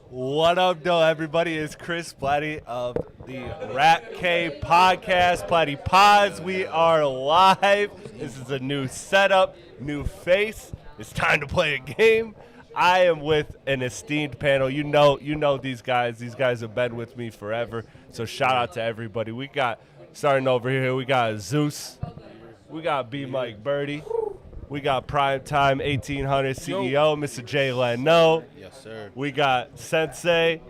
What up, though, everybody? It's Chris Platte of the Rap K podcast, Platte Pods. We are live. This is a new setup, new face. It's time to play a game. I am with an esteemed panel. You know these guys. These guys have been with me forever. So shout out to everybody. We got starting over here. We got Zeus. We got B Mike Birdie. We got Primetime 1800 CEO, Mr. Jay Leno. Yes, sir. We got Sensei.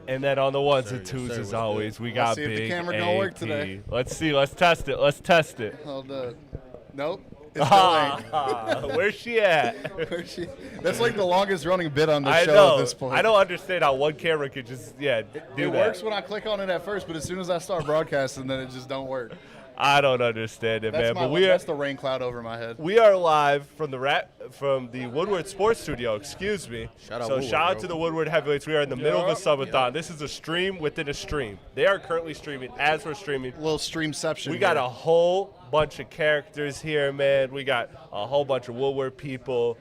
And then on the ones and Yes, twos, sir. as What's always, we got see if the Big camera gonna work AP. today. Let's see. Let's test it. Let's test it. Hold on. Nope. It's delayed. Where's she at? Where's she? That's like the longest running bit on the I show know. at this point. I don't understand how one camera could just, do It that. works when I click on it at first, but as soon as I start broadcasting, then it just don't work. I don't understand it, man. But That's the rain cloud over my head. we are live from the Woodward Sports Studio. Excuse me. Shout out so Woodward, shout out bro. to the Woodward Heavyweights. We are in the middle of a subathon. This is a stream within a stream. They are currently streaming as we're streaming. Little streamception. We got here. a whole bunch of characters here, man. We got a whole bunch of Woodward people,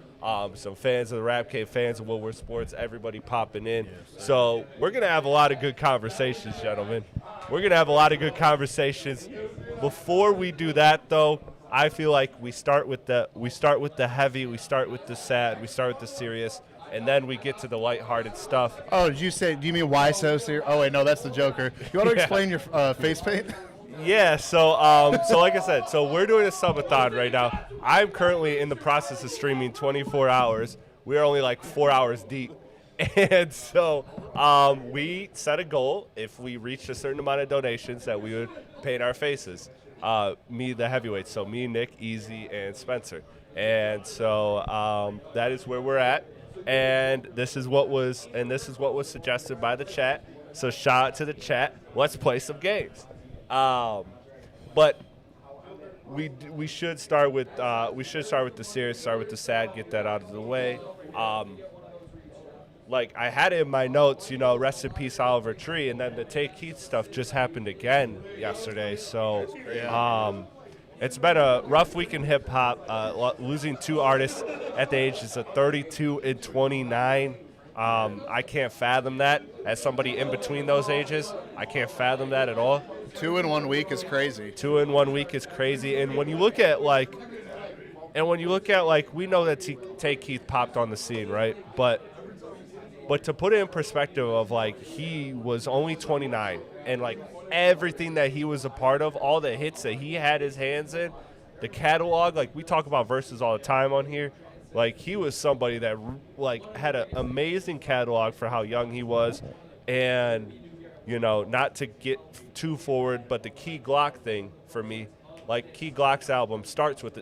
some fans of the Rap Cave, fans of Woodward Sports, everybody popping in. So we're going to have a lot of good conversations, gentlemen. We're going to have a lot of good conversations. Before we do that, though, I feel like we start with the heavy, we start with the sad, we start with the serious, and then we get to the lighthearted stuff. Oh, do you mean why so serious? Oh, wait, no, that's the Joker. You want to explain your face paint? Yeah, so like I said, so we're doing a subathon right now. I'm currently in the process of streaming 24 hours. We're only like 4 hours deep. And so we set a goal. If we reached a certain amount of donations, that we would paint our faces. Me, the heavyweights, so me, Nick, Easy, and Spencer. And so that is where we're at. And this is what was suggested by the chat. So shout out to the chat. Let's play some games. But we should start with the serious, start with the sad, get that out of the way. Like I had it in my notes, rest in peace Oliver Tree, and then the Take Keith stuff just happened again yesterday. So it's been a rough week in hip hop, losing two artists at the ages of 32 and 29. I can't fathom that as somebody in between those ages. I can't fathom that at all. 2 in 1 week is crazy. 2 in 1 week is crazy. And when you look at we know that Take Keith popped on the scene, right? But to put it in perspective of he was only 29 and everything that he was a part of, all the hits that he had his hands in, the catalog, we talk about verses all the time on here. He was somebody that had an amazing catalog for how young he was, and not to get too forward, but the Key Glock thing for me, Key Glock's album starts with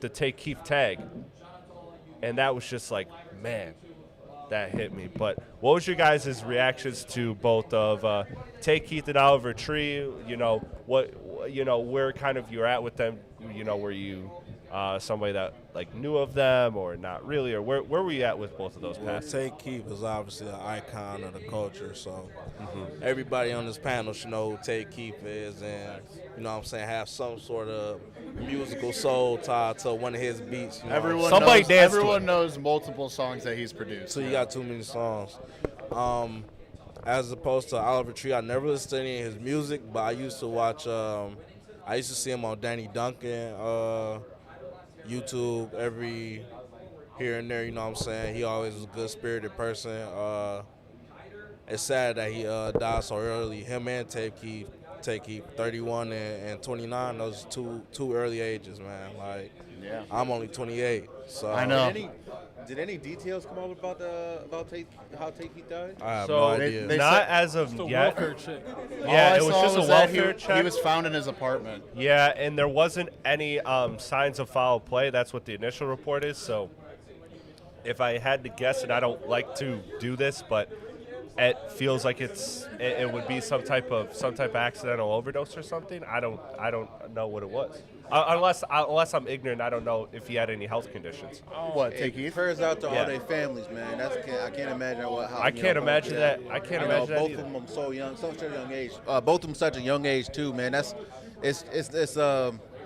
the Take Keith tag, and that was just man, that hit me. But what was your guys' reactions to both of Take Keith and Oliver Tree? Where kind of you're at with them? Were you somebody that knew of them or not really, or where were you at with both of those passes? Take Keith is obviously an icon of the culture, so everybody on this panel should know who Take Keith is, and have some sort of musical soul tied to one of his beats. Everyone knows multiple songs that he's produced. So you got too many songs. As opposed to Oliver Tree, I never listened to any of his music, but I used to watch. I used to see him on Danny Duncan, YouTube every here and there. He always was a good spirited person. It's sad that he died so early. Him and Take Keith, 31 and 29. Those two early ages, man. Yeah. I'm only 28, so I know. Did any details come out about how Take Keith died? I have So no they- idea. they Not said- as of The yet. welfare check. Yeah, it All was I just saw a that welfare check. He was found in his apartment. Yeah, and there wasn't any signs of foul play. That's what the initial report is. So if I had to guess, and I don't like to do this, but it feels like it would be some type of accidental overdose or something. I don't know what it was. Unless I'm ignorant, I don't know if he had any health conditions. What, Take Keith? Prayers out to Yeah. all their families, man. I can't imagine how. I can't imagine that. I can't imagine that both either. of them so young, such a young age. Both of them such a young age too, man. It's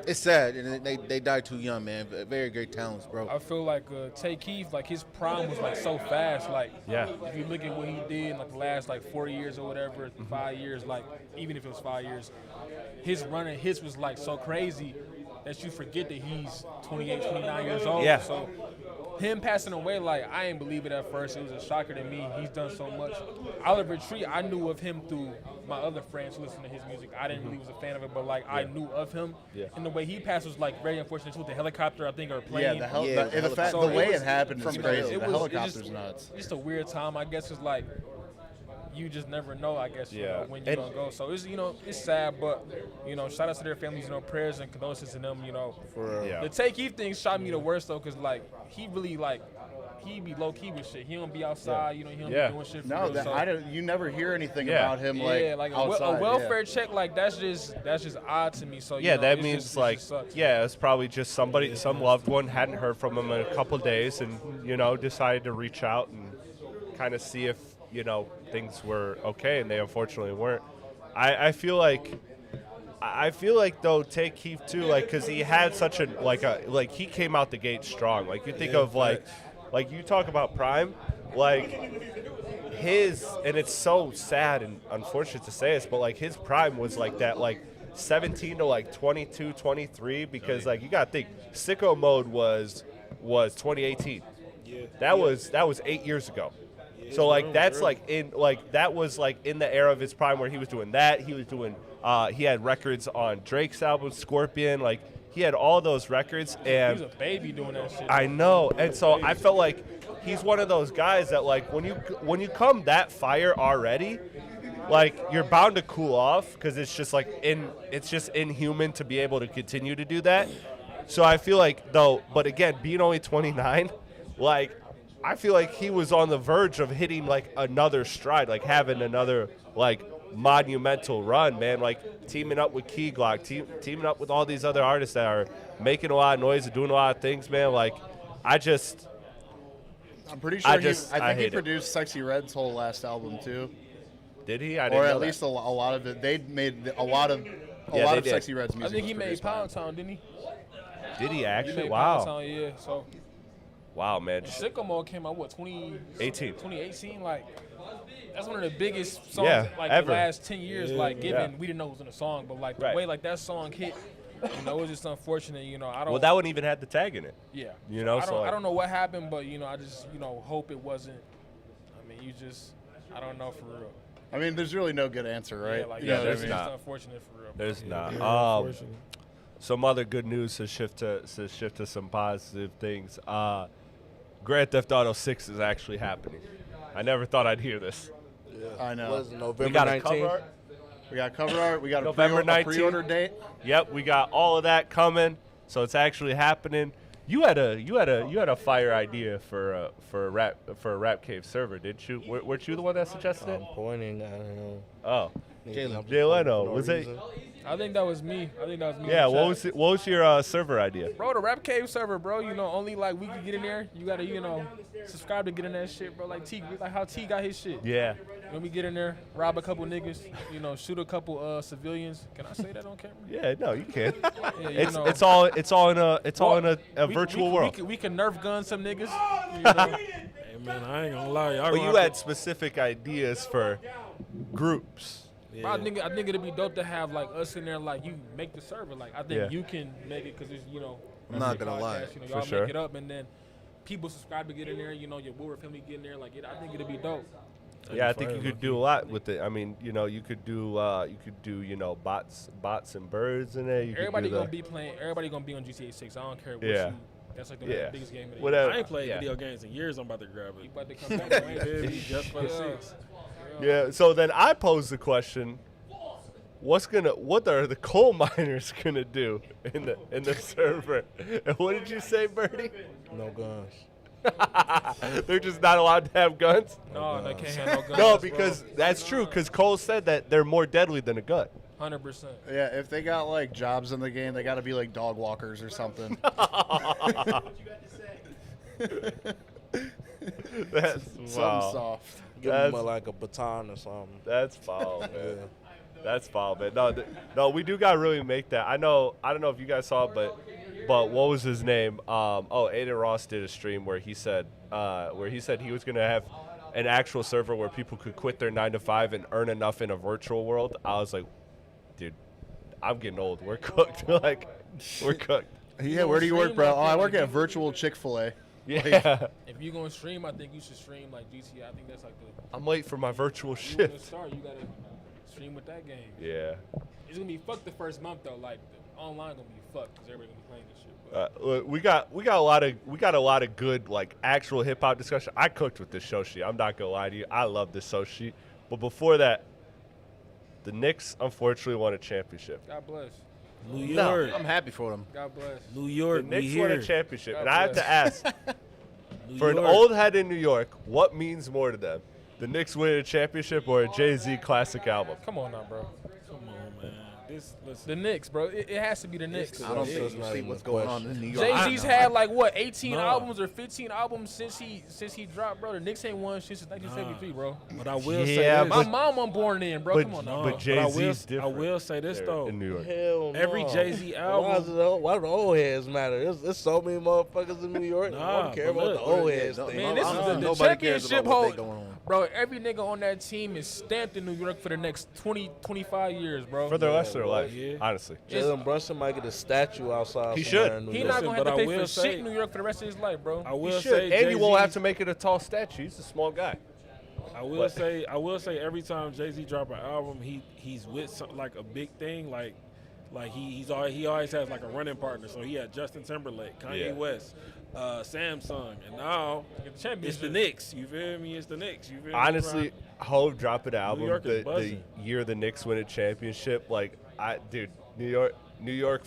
It's sad, and they died too young, man. Very great talents, bro. I feel like Tay Keith, like his prime was like so fast. Like, Yeah. if you look at what he did in like the last like 4 years or whatever, 5 years, like even if it was 5 years, his running hits was like so crazy that you forget that he's 28, 29 years old. Yeah. So him passing away, like I didn't believe it at first. It was a shocker to me. He's done so much. Oliver Tree, I knew of him through my other friends who listen to his music. I didn't really was a fan of it, but like I knew of him. Yeah. And the way he passed was like very unfortunate too. With the helicopter, I think, or plane. Yeah, So the way was- it happened is from crazy. it The was- helicopter's just, nuts. Just a weird time, I guess. It's like you just never know, I guess, you Yeah. know, when you're gonna go. So it's it's sad, but shout out to their families, prayers and condolences to them. For real. Yeah. The Tay Keith thing shot me the worst though, cause like he really he be low key with shit. He don't be outside, he don't Yeah. be doing shit for No, real. So, you never hear anything Yeah. about him yeah, like like outside. a welfare check, like that's just odd to me. So Yeah, that it's means just, like, it sucks. yeah, it's probably just some loved one hadn't heard from him in a couple days, and decided to reach out and kind of see if things were okay, and they unfortunately weren't. I feel like though Tay Keith too, like, because he had such he came out the gate strong. Like you think of like you talk about prime, like and it's so sad and unfortunate to say this, but like his prime was like that, like 17 to like 22, 23, because like you gotta think Sicko Mode was 2018. That was 8 years ago. So like that's like that was like in the era of his prime where he was doing that. He was doing he had records on Drake's album Scorpion. Like he had all those records, and He was a baby doing that shit. I know. And so I felt like he's one of those guys that like when you come that fire already, like you're bound to cool off, because it's just inhuman to be able to continue to do that. So I feel like though, but again, being only 29, like I feel like he was on the verge of hitting like another stride, like having another like monumental run, man. Like teaming up with Key Glock, teaming up with all these other artists that are making a lot of noise and doing a lot of things, man. Like I'm pretty sure I think he hate it. produced Sexy Red's whole last album too, Did he? I didn't or know at that. least a lot of it. They made a lot of Yeah, they did. Sexy Red's I music. think he was made produced by him. Pound Town, didn't he? Did he He actually? made Wow. Pound Town, yeah. So Wow, man. Sicko Mode came out 18. 2018, like that's one of the biggest songs like ever. the last 10 years. Like given Yeah. we didn't know it was in a song, but like the Right. way like that song hit, it was just unfortunate. I don't. Well, that one even had the tag in it. Yeah. So I don't know what happened, but I just hope it wasn't. I mean, I don't know for real. I mean, there's really no good answer, right? Yeah, like You know what I there's mean? it's not. just unfortunate for real. There's not. Unfortunate. Some other good news to shift to some positive things. Grand Theft Auto 6 is actually happening. I never thought I'd hear this. I know. Was it We November got a cover 19th? art. We got cover art. We got a November pre-order, 19th. pre-order date. Yep, we got all of that coming, so it's actually happening. You had a fire idea for a rap cave server, didn't you? Weren't you the one that suggested it? I'm pointing at him. Oh, Jay Leno, was it? I think that was me. Yeah. in the What chat. was your server idea? Bro, the Rap Cave server, bro, only like we can get in there. You gotta, subscribe to get in that shit, bro. Like how T got his shit. Yeah. When we get in there, rob a couple niggas, shoot a couple civilians. Can I say that on camera? Yeah. No, you can. Yeah, It's all in a virtual world. We can Nerf gun some niggas. You know? Hey man, I ain't gonna lie. Y'all But gonna you have had specific ideas for groups. Bro, I think it'd be dope to have like us in there, like you make the server. Like I think Yeah. you can make it because it's I'm not gonna lie. y'all sure. make it up and then people subscribe to get in there. Your Woolworth family get in there. Like I think it'd be dope. Yeah, I think you could do a lot with it. I mean, you could do bots and birds in there. You could Everybody do gonna be playing. Everybody gonna be on GTA 6. I don't care what Yeah. That's like the Yeah. biggest game of the year. Whatever. I ain't played Yeah. video games in years. I'm about to grab You it. about to come back? man. Feel me? Just for the Yeah. six. Yeah. So then I pose the question: what are the coal miners gonna do in the server? And what did you say, Bertie? No guns. They're just not allowed to have guns. No, they can't have no guns. No, because that's true. Because Cole said that they're more deadly than a gun. 100%. Yeah, if they got like jobs in the game, they got to be like dog walkers or something. That's Something wow. soft. Give That's- them like a baton or something. That's foul, man. Yeah. That's foul, man. No, we do gotta really make that. I don't know if you guys saw it, but what was his name? Aiden Ross did a stream where he said he was gonna have an actual server where people could quit their 9 to 5 and earn enough in a virtual world. I was like, dude, I'm getting old. We're cooked. Like, we're cooked. Yeah, where do you work, bro? Oh, I work at virtual Chick-fil-A. Yeah. If you're gonna stream, I think you should stream like GTA. I think that's like the. I'm late for my virtual If you're gonna shift. start, you gotta stream with that game. Yeah. It's gonna be fucked the first month though. Like the online gonna be fucked because everybody gonna be playing this shit. But Look, we got a lot of good like actual hip hop discussion. I cooked with this show sheet. I'm not gonna lie to you. I love this show sheet. But before that, the Knicks unfortunately won a championship. God bless. New York. I'm happy for them. God bless. New The York, we Knicks won a here. championship, God and I have bless. to ask, New for an York. old head in New York, what means more to them? The Knicks winning a championship or a Jay-Z classic album? Come on now, bro. Come on, man. Listen. The Knicks, bro. It has to be the Knicks. I don't It's think not see even what's a going on question. in New York. Jay-Z's had like what 18 No. albums or 15 albums since he dropped, bro. The Knicks ain't won shit since 1973, bro. But I will say Yeah, this. My but- mom wasn't born in, bro. but- Come on now. but bro. Jay-Z's I different. will say this there though. in New York. Hell no. Every Jay-Z Why, album. why do the old heads matter? There's so many motherfuckers in New York. I Nah, don't care but about the look, old yeah, heads no, thing. Man, this is the Nobody cares championship about what hold. they going on. Bro, every nigga on that team is stamped in New York for the next 20, 25 years, bro. For the rest of their life, Yeah. honestly. Jalen Brunson might get a statue outside. He somewhere should. in New He York. not Listen, gonna have but to I pay will for say- shit in New York for the rest of his life, bro. I He will should, say and Jay-Z, you won't have to make it a tall statue. He's a small guy. I will say every time Jay-Z drop an album, he's with like a big thing, like he always has like a running partner. So he had Justin Timberlake, Kanye Yeah. West, Samsung, and now Get the championship. it's the Knicks. You feel me? It's the Knicks. You feel me? Honestly, Hove dropped an album York is the buzzing. year the Knicks win a championship. Like, New York,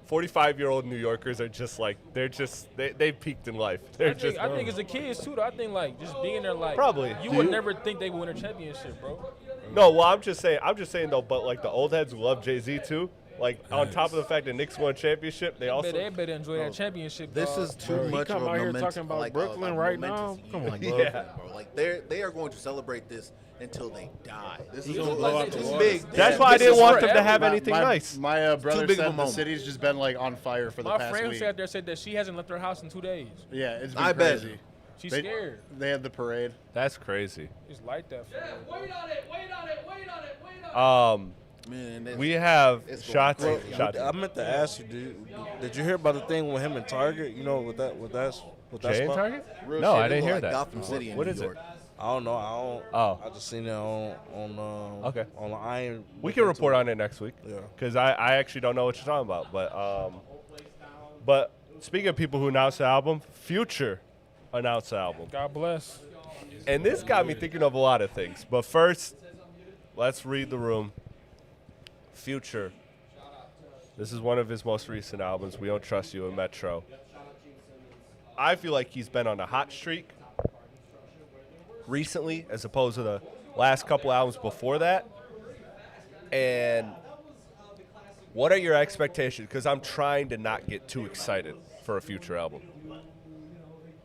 45-year-old New Yorkers are just like they peaked in life. They're just I think as a kids too, though. I think like just being there, like Probably. you Do would you? never think they would win a championship, bro. no. Well, I'm just saying though. But like the old heads love Jay-Z too. Like on top of the fact that Knicks won a championship, they also They better enjoy that championship. This dog. is too Bro, he much come of a out here momentous, talking about like, Brooklyn a right momentous now. Come on, evening, bro. Yeah. bro. Like they are going to celebrate this until they die. This is gonna like, blow out this the is water. big. That's Yeah. why I This didn't is want them to forever. have anything nice. My brother big of a said the moment. city's just been like on fire for the My past friend week. sat there said that she hasn't left her house in 2 days. Yeah, it's been I bet. crazy. She's They- scared. They had the parade. That's crazy. It's like that. For her. Man, We have It's going shots. crazy. Shots. I meant to ask you, did you hear about the thing with him and Target? You know, with that Jay and spot? Target? Real No, shit, I it didn't look hear like that. Gotham City in What New is York. it? I don't know. Oh. I just seen it on Okay. On the iron. We can report on it next week. Yeah. Because I actually don't know what you're talking about. But speaking of people who announced the album, Future announced the album. God bless. And this got me thinking of a lot of things. But first, let's read the room. Future. This is one of his most recent albums, We Don't Trust You in Metro. I feel like he's been on a hot streak recently as opposed to the last couple albums before that. And what are your expectations? Because I'm trying to not get too excited for a Future album.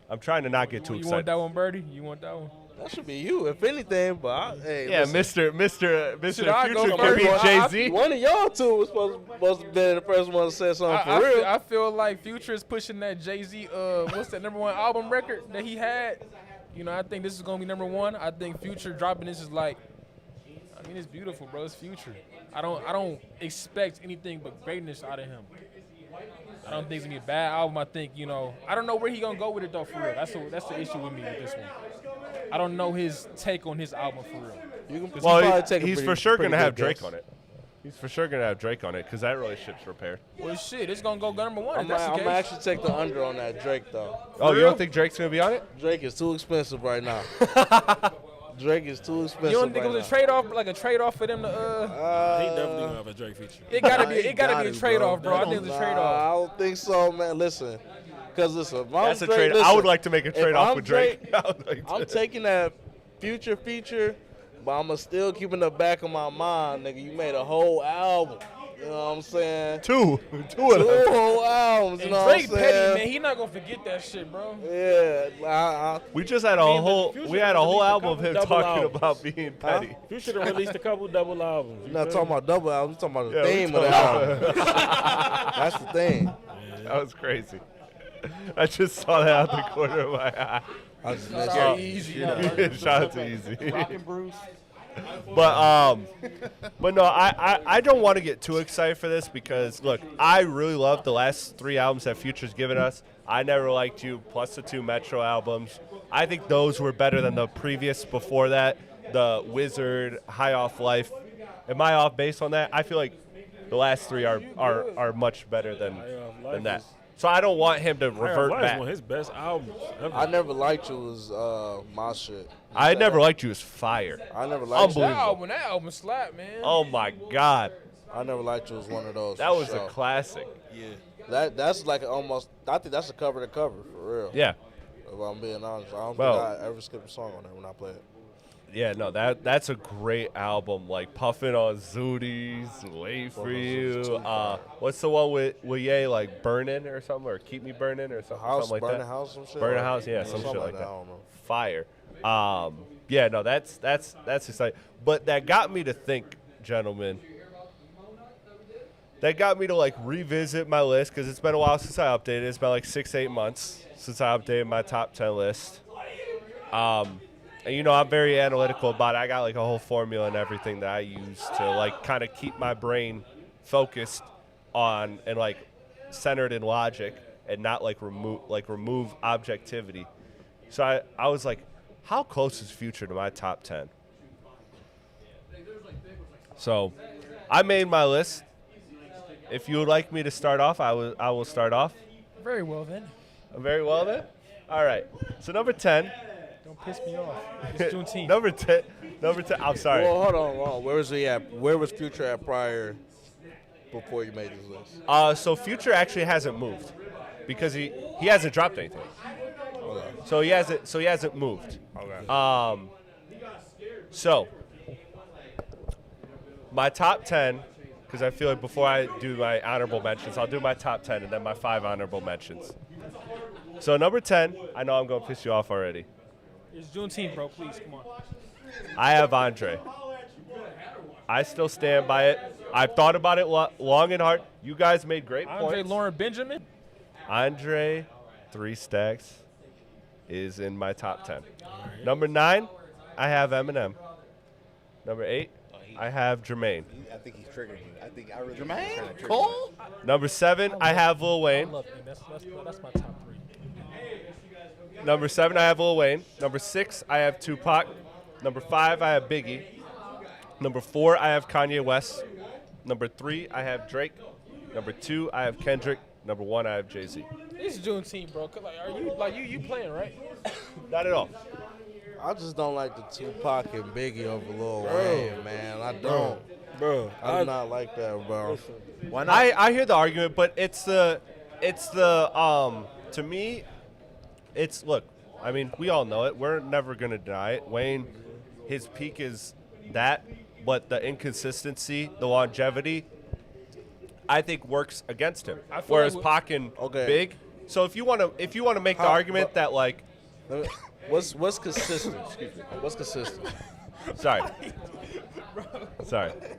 I'm trying to not get too You want excited. that one, Birdie? You want that one? That should be you, if anything. But hey, Yeah, listen, Mr. Should I go Future could first? be I- Jay-Z. one of y'all two was supposed to be the first one to say something for real. I feel like Future is pushing that Jay-Z, what's that #1 album record that he had? You know, I think this is going to be #1. I think Future dropping this is like, I mean, it's beautiful, bro. It's Future. I don't expect anything but greatness out of him. I don't think it's going to be a bad album. I think, you know, I don't know where he going to go with it, though, for real. That's the issue with me with this one. I don't know his take on his album, for real. You can Well, probably take a he's pretty- for sure pretty going to have good Drake guess. on it. He's for sure going to have Drake on it because that relationship's repaired. Well, shit, it's going to go #1 if I'm that's the gonna case. actually take the under on that Drake though. Oh, you real? don't think Drake's going to be on it? Drake is too expensive right now. Drake is too expensive. You don't think right it was a trade-off, like a trade-off for them to, He definitely gonna have a Drake feature. It gotta be. He It gotta got be a it, trade-off, bro. bro. I think it's a trade-off. I don't think so, man. Listen, because listen, if I'm That's a Drake, trade. I listen, would like to make a if trade-off I'm with Drake. I'm taking that Future feature, but I'ma still keep in the back of my mind, nigga. You made a whole album. You know what I'm saying? Two of them. Two whole albums. You And know what I'm Drake petty, saying? man. He not gonna forget that shit, bro. Yeah. We just had a mean, but whole Future we had a whole released a album of couple him double talking albums. about being petty. Future done released a couple double albums. You're not talking about double albums. I'm talking about the Yeah, we theme of the talking album. That's the thing. That was crazy. I just saw that out the corner of my eye. I just missed Sorry, it. easy. Shout out to Easy. Rockin' Bruce. But no, I don't want to get too excited for this because look, I really love the last 3 albums that Future's given us. I Never Liked You, plus the 2 Metro albums. I think those were better than the previous before that, the Wizard, High Off Life. Am I off base on that? I feel like the last 3 are much better than that. So I don't want him to revert One back. of his best albums ever. I Never Liked You was my shit. I Never Liked You is fire. I Never Liked You. That album slap, man. Oh my God, I Never Liked You was one of those. that for was sure. a classic. That's like almost. I think that's a cover to cover for real. Yeah. If I'm being honest, I don't Well- think I ever skip a song on that when I play it. Yeah, no, that's a great album. Like Puffin' on Zooties, Wait for You. What's the one with Ye, like Burnin' or something, or Keep Me Burnin' or something, House, something like Burning that. House, some shit. Burn a or- House, yeah, some shit something like that. I don't know. Fire. Yeah, no, that's exciting. But that got me to think, gentlemen. That got me to like revisit my list because it's been a while since I updated. It's been like 6-8 months since I updated my top 10 list. And you know, I'm very analytical about it. I got like a whole formula and everything that I use to like kind of keep my brain focused on and like centered in logic and not like remove objectivity. So I was like, how close is Future to my top 10? So I made my list. If you would like me to start off, I will start off. Very well then. Very well then. All right. So number 10. Don't piss me off. It's Juneteenth. Number 10. I'm sorry. Well, hold on. Where was he at? Where was Future at prior? Before you made this list. So Future actually hasn't moved because he hasn't dropped anything. Okay. So he hasn't moved. Okay. So my top 10, because I feel like before I do my honorable mentions, I'll do my top 10 and then my 5 honorable mentions. So number 10, I know I'm going to piss you off already. It's Juneteenth, bro. Please, come on. I have Andre. I still stand by it. I've thought about it long and hard. You guys made great Andre points. Lauren Benjamin. Andre 3 Stacks is in my top 10. Number 9, I have Eminem. Number 8, I have Jermaine. I think he's triggering you. I think I really Jermaine Cole. Number 7, I have Lil I Wayne. love him. That's my top 3. Number 7, I have Lil Wayne. Number 6, I have Tupac. Number 5, I have Biggie. Number 4, I have Kanye West. Number 3, I have Drake. Number 2, I have Kendrick. Number 1, I have Jay-Z. It's Juneteenth, bro. 'Cause, like, are you playing, right? Not at all. I just don't like the Tupac and Biggie over Lil Wayne, man. I don't. Bro, I do not like that, bro. Why not? I hear the argument, but it's the to me, it's look. I mean, we all know it. We're never gonna deny it. Wayne, his peak is that, but the inconsistency, the longevity, I think works against him. I feel Whereas like Pac and Okay. Big. So if you want to make the How- argument but- that like, What's consistent? Excuse me. What's consistent? sorry.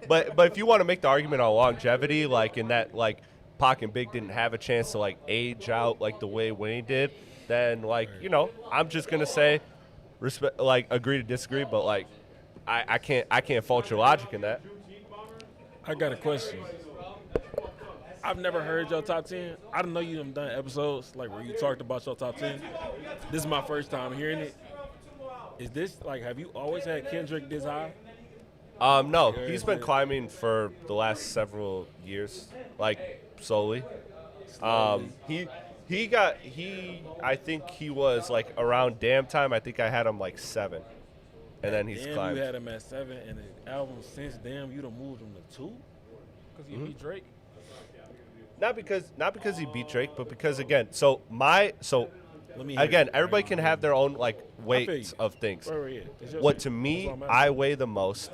But if you want to make the argument on longevity, like in that like Pac and Big didn't have a chance to like age out like the way Wayne did, then like I'm just gonna say, respect, like agree to disagree, but like I can't fault your logic in that. I got a question. I've never heard your top 10. I don't know you done episodes like where you talked about your top 10. This is my first time hearing it. Is this like, have you always had Kendrick this high? No, he's been climbing for the last several years, like slowly. I think he was like around Damn Time. I think I had him like 7, and then he's Damn, climbed. you had him at 7, and the album since Damn, you done moved him to 2? Because he beat Drake. Not because he beat Drake, but because again, everybody can have their own like weights of things. Right, yeah. It's your What shit. to me, That's all I'm I weigh the most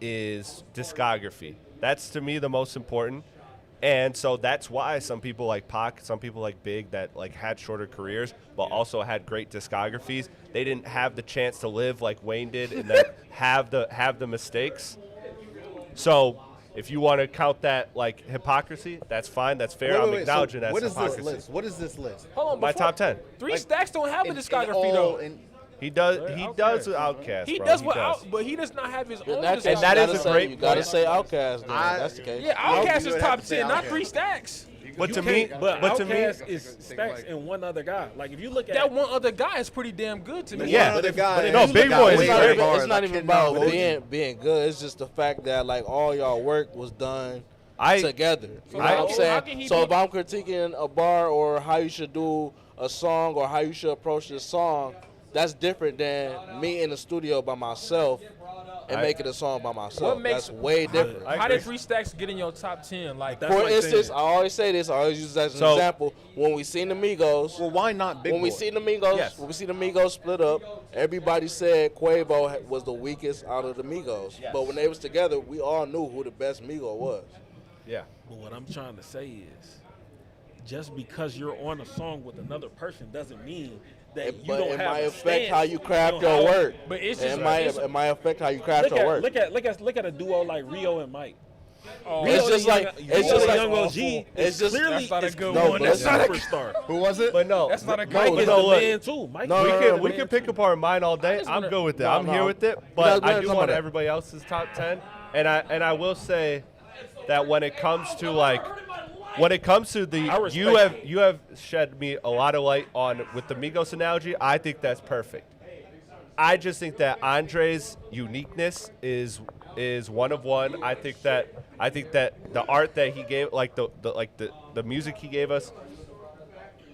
is discography. That's to me the most important. And so that's why some people like Pac, some people like Big that like had shorter careers but also had great discographies. They didn't have the chance to live like Wayne did and then have the mistakes. So if you want to count that like hypocrisy, that's fine. That's fair. I'm acknowledging that. What is hypocrisy. this list? What is this list? Hold on, My before- top 10. Three Stacks don't have a discography though. He does. Well, He Outkast. does with Outkast. He bro. does he what, does. but he does not have his own. In that case, And that you is gotta a say- great You gotta point. say Outkast. Then. That's the case. Yeah, Outkast You is would top have to say 10, not Outkast. Three Stacks. But to You me, can't- but to me, Outkast is Stacks and one other guy. Like if you look at That one other guy is pretty damn good to me. Yeah. One other guy. No, Big Boy is It's not great. even, it's not even about Kid being good. It's just the fact that like all y'all work was done I together. You know I- what I'm how can saying? he So do- if I'm critiquing a bar or how you should do a song or how you should approach this song, that's different than me in the studio by myself and making a song by myself. What makes- That's way different. I How agree. did Three Stacks get in your top 10? Like, That's For like instance, saying- I always say this. I always use this as an So- example. When we seen the Migos, Well, why not Big when we Boy? seen the Migos, Yes. when we see the Migos split up, everybody said Quavo was the weakest out of the Migos. Yes. But when they was together, we all knew who the best Migo was. yeah. But what I'm trying to say is, just because you're on a song with another person doesn't mean that you But don't it have might a affect stance. how you craft You don't your have- work. but it's It just might affect how you craft your work. Look at a duo like Rio and Mike. oh, It's Rio just the like- young- it's Rio just the like young OG. awful. It's It's just- clearly That's not a it's good No, one. but That's it's not a a- superstar. Who was it? But no, That's not a Mike great is no, the look. man too. Mike No, we is no, the can we man can too. pick apart mine all day. just I'm wanna- good with it. No, I'm no. here with it. No, But no, I do no, want no. everybody else's top 10. And I will say that when it comes to like when it comes to the I respect you have shed me a lot of light on with the Migos analogy. I think that's perfect. I just think that Andre's uniqueness is one of one. I think that the art that he gave, like the music he gave us,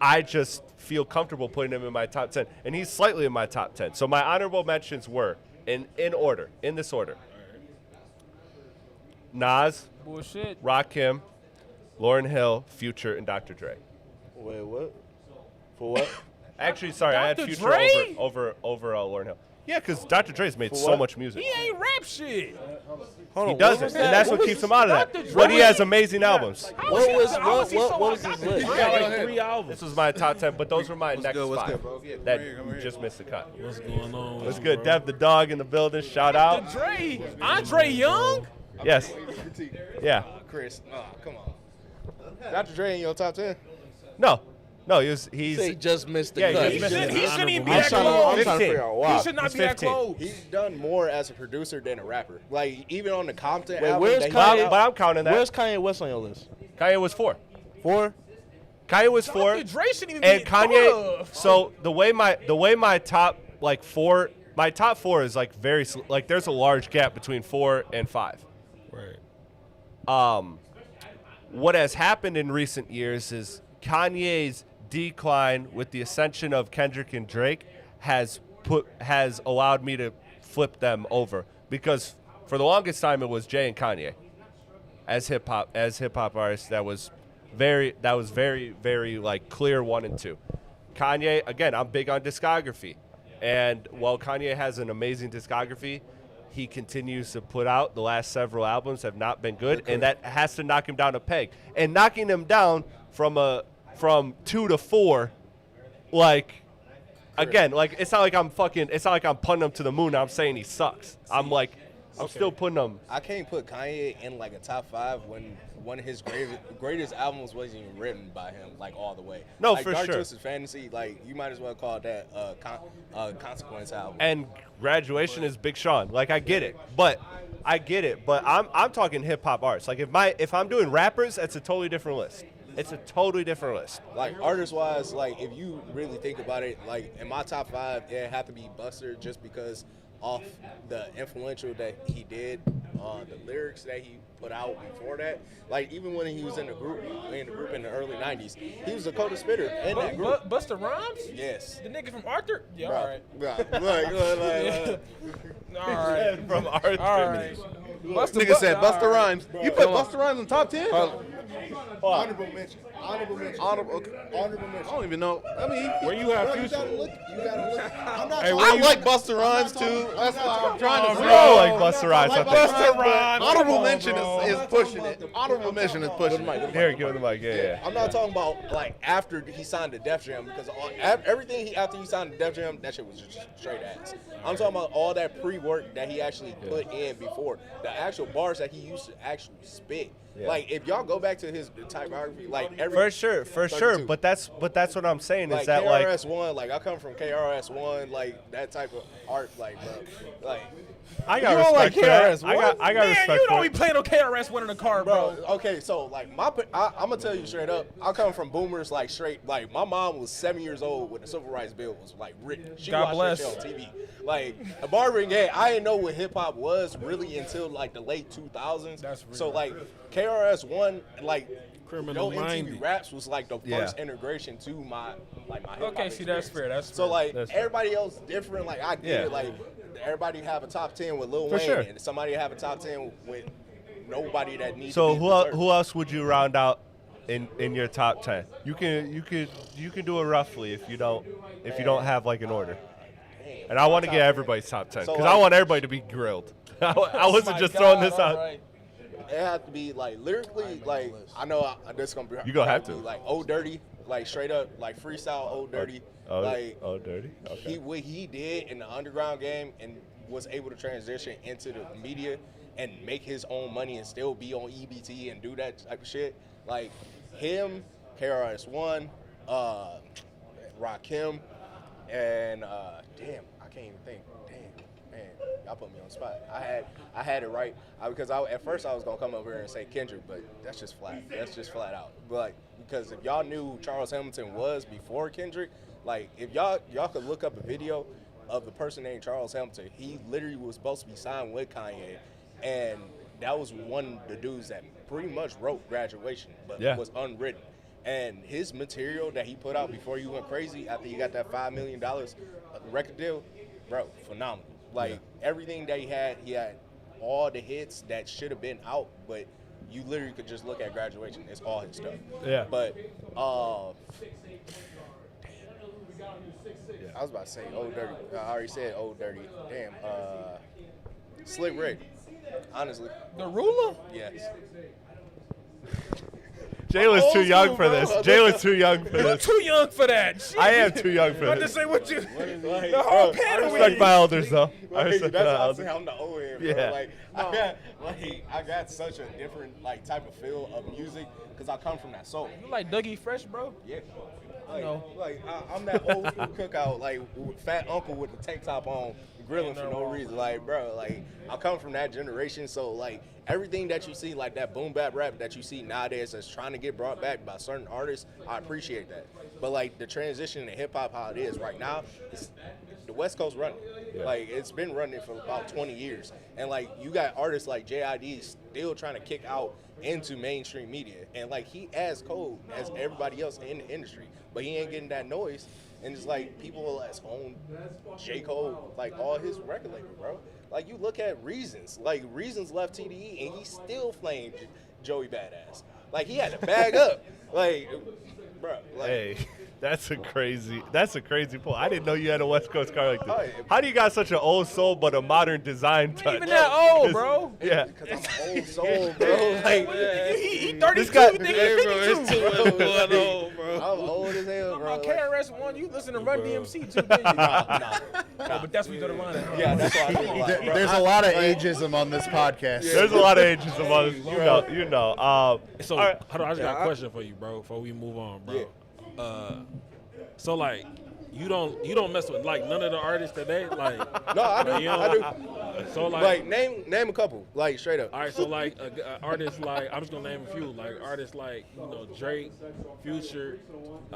I just feel comfortable putting him in my top 10, and he's slightly in my top 10. So my honorable mentions were in this order: Nas, bullshit. Rakim, Lauryn Hill, Future, and Dr. Dre. Wait, what? For what? Actually, sorry, I had Dr. Future Dre? over Lauryn Hill. Yeah, because Dr. Dre's made so what? much music. He ain't rap shit. Hold He on, doesn't, what was and that? that's what keeps him out of Dr. that. Dre? But he has amazing albums. How What he- was how is he so what was hot? his Dr. list? Dre. He got like 3 albums. This was my top 10, but those were my next good, what's five good, bro? Yeah, that come here. just missed the cut. What's going on? What's with good? you, Dev the dog in the building. Shout out. Dre. Andre Young? Yes. Yeah. Chris, come on. Dr. Dre in your top 10? No, he's He just missed the Yeah, cut. he just missed He shouldn't even be I'm that trying to close. figure out why. He should not He's be that 15. close. He's done more as a producer than a rapper. Like, even on the Compton Wait, album. where's that he Kanye? put out- but I'm counting that. Where's Kanye West on your list? Kanye was 4. 4? Kanye was 4. Dr. Dre shouldn't even And be Kanye. thought of. So the way my top like 4, my top 4 is like very like there's a large gap between 4 and 5. Right. What has happened in recent years is Kanye's decline with the ascension of Kendrick and Drake has allowed me to flip them over, because for the longest time it was Jay and Kanye as hip hop artists. That was very like clear 1 and 2. Kanye, again, I'm big on discography, and while Kanye has an amazing discography, he continues to put out. The last several albums have not been good, and that has to knock him down a peg. And knocking him down from 2 to 4, like, again, like it's not like I'm punting him to the moon. I'm saying he sucks. I'm still putting him. I can't put Kanye in like a top 5 when one of his greatest albums wasn't even written by him, like all the way. No, like, for Dark sure. Twisted Fantasy, like you might as well call that Consequence album. And Graduation is Big Sean. Like I get it, but I'm talking hip hop artists. Like if I'm doing rappers, it's a totally different list. It's a totally different list. Like artist-wise, like if you really think about it, like in my top 5, it have to be Buster, just because off the influential that he did, the lyrics that he put out before that. Like even when he was in the group in the early '90s, he was a coda spitter in that group. Busta Rhymes? Yes. The nigga from Arthur? Yeah, Bro, all right. bro, like, All right. From Arthur. All right. nigga said Busta Rhymes. You put Busta Rhymes in top 10? Honorable mention. Honorable mention. Okay. Honorable mention. I don't even know. I mean, Where you have Bro, you gotta Future? look. You gotta look. I'm not Hey, talking- I like Busta Rhymes too. That's what I'm trying to We say. all like Busta Rhymes. I think. Busta Rhymes. Honorable mention is pushing it. Honorable mention is pushing it. Here, give him the mic. Yeah. I'm not talking about like after he signed to Def Jam because everything after he signed to Def Jam, that shit was just straight ass. I'm talking about all that pre-work that he actually put in before the actual bars that he used to actually spit. Yeah. Like if y'all go back to his typography, like every For sure. 32. But that's what I'm saying like is that like KRS-One, like I come from KRS-One, like that type of art, like bro, like I got You don't respect like for that. KRS-One? I got Man, respect you for don't be it. playing on KRS-One in the car, bro. bro. Okay, so like I'm gonna tell you straight up, I come from boomers like straight. Like my mom was 7 years old when the Civil Rights Bill was like written. She God watched bless. that shit on TV. Like a barbering game, I didn't know what hip hop was really until like the late 2000s. That's real. So like KRS-One, like Criminal Yo MTV Minded. Raps was like the Yeah. first integration to my hip-hop Okay, see, that's experience. fair. That's So fair. like That's fair. everybody else different. Like I get Yeah. it. Like everybody have a top 10 with Lil For Wayne, sure. and somebody have a top 10 with nobody that needs. So to be preserved. who else would you round out in your top 10? You can do it roughly if you don't have like an order. Damn, And I want to top get 10. everybody's top 10 So, because like- I want everybody to be grilled. I wasn't My just God, throwing this all out. right. It have to be like lyrically, like I know this gonna be. You gonna have probably to. like Old Dirty, like straight up, like freestyle Old Dirty, like dirty. Okay. what he did in the underground game and was able to transition into the media and make his own money and still be on EBT and do that type of shit. Like him, KRS-One, Rakim, and damn, I can't even think. Damn, man, y'all put me on the spot. I had it right because at first I was gonna come over here and say Kendrick, but that's just flat. That's just flat out. But like, because if y'all knew who Charles Hamilton was before Kendrick, like if y'all could look up a video of the person named Charles Hamilton, he literally was supposed to be signed with Kanye, and that was one of the dudes that pretty much wrote Graduation, but Yeah. was unwritten. And his material that he put out before he went crazy, after he got that $5 million record deal, bro, phenomenal. Like everything that he had all the hits that should have been out, but you literally could just look at Graduation. It's all his stuff. Yeah. But I was about to say Old Dirty. I already said Old Dirty. Damn. Slick Rick. Honestly, The ruler? yes. Jalen's too old young school, for bro. this. Jalen's too young for You're this. too young for that. Shit. I am too young for About to this. say what you. Like, The whole I panel. respect my elders though. I Like, respect that's my why I elders. say I'm the old head, bro. Yeah. Like I got such a different like type of feel of music because I come from that soul. You like Dougie Fresh, bro? Yeah. Like, know. I'm that old school cookout, like fat uncle with the tank top on, grilling for no reason. Like, bro, like I come from that generation, so like everything that you see, like that boom bap rap that you see nowadays that's trying to get brought back by certain artists, I appreciate that. But like the transition to hip hop, how it is right now, it's, the West Coast running. Like it's been running for about 20 years, and like you got artists like JID still trying to kick out into mainstream media, and like he as cold as everybody else in the industry, but he ain't getting that noise. And it's like people that's own J. Cole, like all his record label, bro. Like you look at Reasons, like Reasons left TDE and he still flamed Joey Badass. Like he had to bag up, like, bro. Like, Hey, that's a crazy point. I didn't know you had a West Coast car like Oh, this. yeah. How do you got such an old soul but a modern design touch? Even that old, It's- bro. Yeah. because I'm old soul, bro. Like, He 32. This guy- You think he's 52? I'm old as hell, bro. About Like, KRS-One, you listen to Run DMC too, didn't you? nah. Oh, but that's what you go to line. Yeah, that's why I feel like, bro. There's a lot of ageism on this podcast. There's a lot of ages among us. You know. So, all right. hold on, I just got a question for you, bro, before we move on, bro. So like, you don't mess with like none of the artists today, like. No, I do. like, you I don't- do. So like, Like name a couple, like straight up. all right, so like artists like I'm just gonna name a few, like artists like Drake, Future.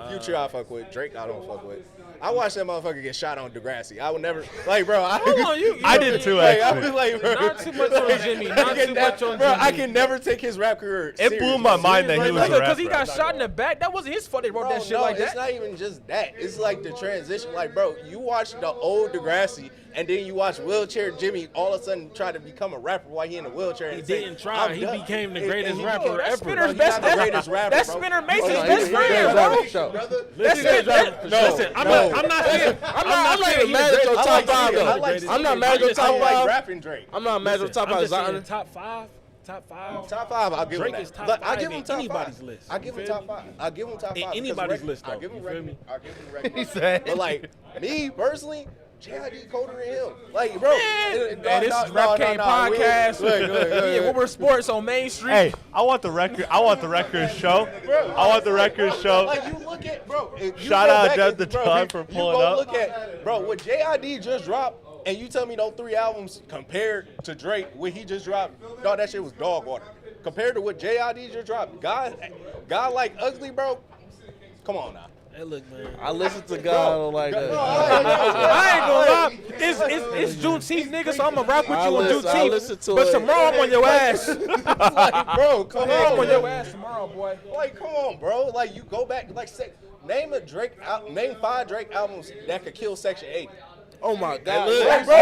Future I fuck with. Drake I don't fuck with. I watched that motherfucker get shot on Degrassi. I would never like, bro. Hold on, you. I did too, Like, I actually. was like, bro, Not too much on Jimmy. Not too much on bro, Jimmy. I can never take his rap career. It blew my mind that he was a Because he rapper. got shot in the back. That wasn't his fault. They wrote Bro, that shit no, like it's that. not even just that. It's like the transition. Like, bro, you watch the old Degrassi and then you watch Wheelchair Jimmy all of a sudden tried to become a rapper while he in a wheelchair. He and say, didn't try. "I'm He done." became the And greatest he rapper did. ever. Spinner's He's best. not the greatest rapper, That's bro. Spinner Mason's No, best he's friend, bro. Listen, I'm not saying even mad at your I top like five, Drake. though. I like I'm not Drake. mad at your I top like five. rapping Drake. I'm not mad at your top I'm five. just saying Zion. top five. Top five, I'll give Drake him is that. top But I five give him in top anybody's five. list. I give him You top feel me? five. I give him top In five. because anybody's record- list, though. I give him You feel me? record. I give him record. He said. But like me personally, J.I.D. colder than him. Like, bro. Man, this is Rap Game Podcast. Yeah, we're sports on Main Street. Hey, I want the record. I want the record show. I want the record show. Like you look at, bro. if you Shout go out back Jeff and- the bro, Ton for you pulling go up. Look at, bro, what J.I.D. just dropped, and you tell me those 3 albums compared to Drake, what he just dropped, no, that shit was dog water. Compared to what J.I.D. just dropped, God like Ugly, bro. Come on now. Hey, look, man. I listen to God like that. I ain't gonna lie. It's Juneteenth, nigga, so I'm gonna rock with you on I listen Juneteenth. to But it. tomorrow I'm on your ass. Like, bro, come I'm on on. your ass tomorrow, boy. Like, come on, bro. Like, you go back, like, name 5 Drake albums that could kill Section 80. Oh my God. look. Bro,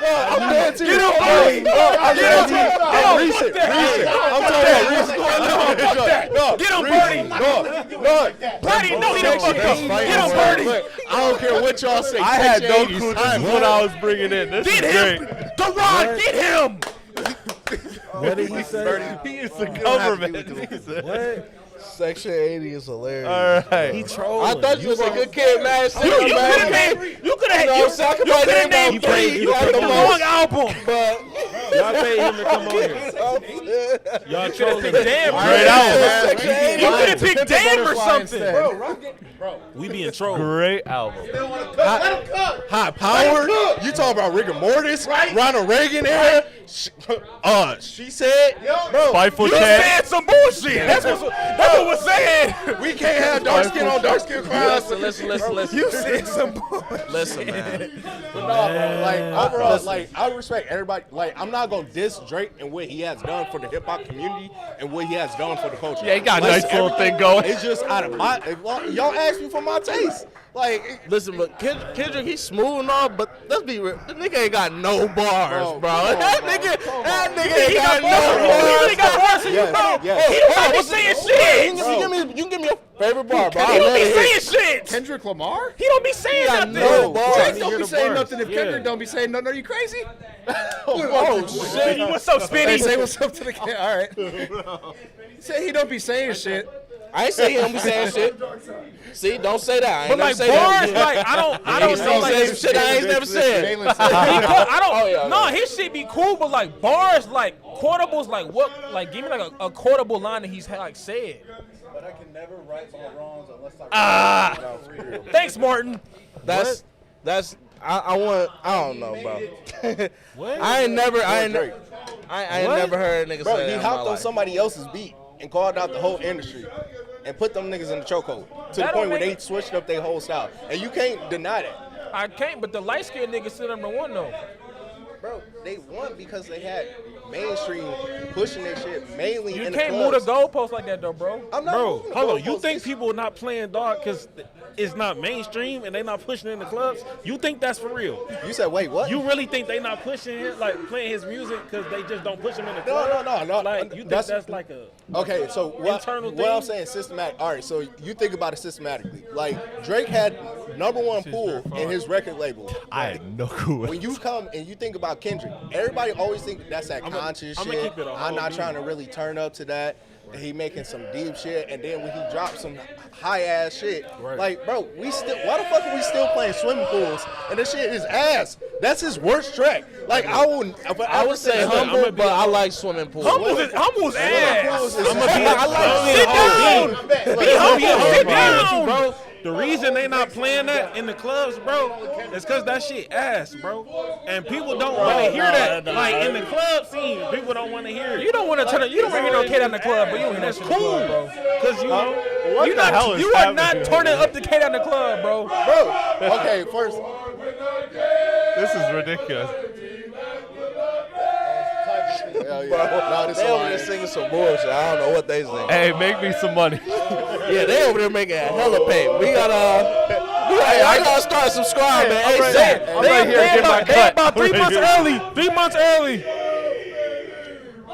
I'm dead to you. Get him, Recent. I'm talking about Get him, Birdie. Birdie, no, he don't fuck up. Get him, Birdie. I don't care what y'all say. I had no Section 80 's clue this time, is what bro. I was bringing in. This Get is him. great. Deron, get him. What did he say? He is the government. He said. What? Section 80 is hilarious. All right. He trolling. I thought you was a good kid, man. You could have named. You could have. You could have named three. You could have the wrong album. But Y'all paid him to come on here. Y'all trolling. Damn, Great album. Section 80. You could have picked Damn or something. We being trolled. Great album. Hot power. You talking about rigor mortis? Ronald Reagan era? She said, bro, Spiteful You Chad. said some bullshit. That's what we're saying. we can't have dark skin on dark skin crimes. Listen. You said some bullshit. Listen, man. But no, bro, like, overall, like, I respect everybody. Like, I'm not going to diss Drake and what he has done for the hip-hop community and what he has done for the culture. Yeah, he got a Like, nice little everything- thing going. It's just out of my, y'all asked me for my taste. Like, Listen, but Kendrick, he's smooth and all, but let's be real. The nigga ain't got no bars, bro. Come on, That bro. nigga Come ain't He got got no bars. He bars. really got bars in you, Yes, bro. yes. He don't be saying shit. You can give me a favorite bar, bro. He don't be saying shit. Kendrick Lamar? He don't be saying nothing. No bars. Drake don't be the saying bars. nothing if Yeah. Kendrick don't be saying nothing. Are you crazy? Oh, shit. What's up, Hey, Spinny? say what's up to the kid. All right. Say he don't be saying shit. I ain't say he don't be saying shit. See, don't say that. I ain't But never like say bars, that. like I don't know, Say like shit I ain't never said. Jalen said. I don't. Oh, yeah, no, yeah. his shit be cool, but like bars, like quotables, like what? Like give me like a quotable line that he's like said. but I can never right my wrongs unless I Thanks, Martin. That's I don't know, bro. What? I ain't never heard a nigga Bro, say he that in hopped my on life. somebody else's beat and called out the whole industry and put them niggas in the chokehold to the That point don't where they make- switched up their whole style. And you can't deny that. I can't, but the light skinned nigga still number one though. Bro, they won because they had mainstream pushing their shit mainly You in can't the move the clubs. goalpost like that though, bro. I'm not Bro, moving the hold on. You goalposts. think It's- people not playing dog because it's not mainstream and they not pushing it in the clubs? You think that's for real? You said, wait, what? You really think they not pushing it, like playing his music because they just don't push him in the No, club? no. Like, you think that's like a... Okay, so Internal what I'm thing? saying, systematic. All right, so you think about it systematically. Like, Drake had #1 pull in his record label. I had no clue. When you come and you think about Kendrick, everybody always think that's that conscious I'ma shit. keep it a I'm whole not beat. trying to really turn up to that. And he making some deep shit, and then when he drops some high ass shit, like, bro, why the fuck are we still playing swimming pools? And this shit is ass. That's his worst track. Like, I would say Humble, but I like swimming pools. Humble's ass. I like Sit down. Sit down. Bro, the reason they not playing that in the clubs, bro, is because that shit ass, bro. And people don't want to hear that. Like, in the club scene, people don't want to hear it. You don't want to turn. You don't want to hear no kid on the club, but you don't hear that That's shit in the cool. club, bro. Because, you know... What You the hell is are happening not here? turning up the kid on the club, bro. Bro, okay, first. This is ridiculous. Hell yeah. No, this They over there is singing some bullshit. I don't know what they sing. Hey, make me some money. Yeah, they over there making a hella pay. We got Hey, I gotta start subscribing, man. Hey, Zach. I'm right here getting my cut. About 3 months early. 3 months early.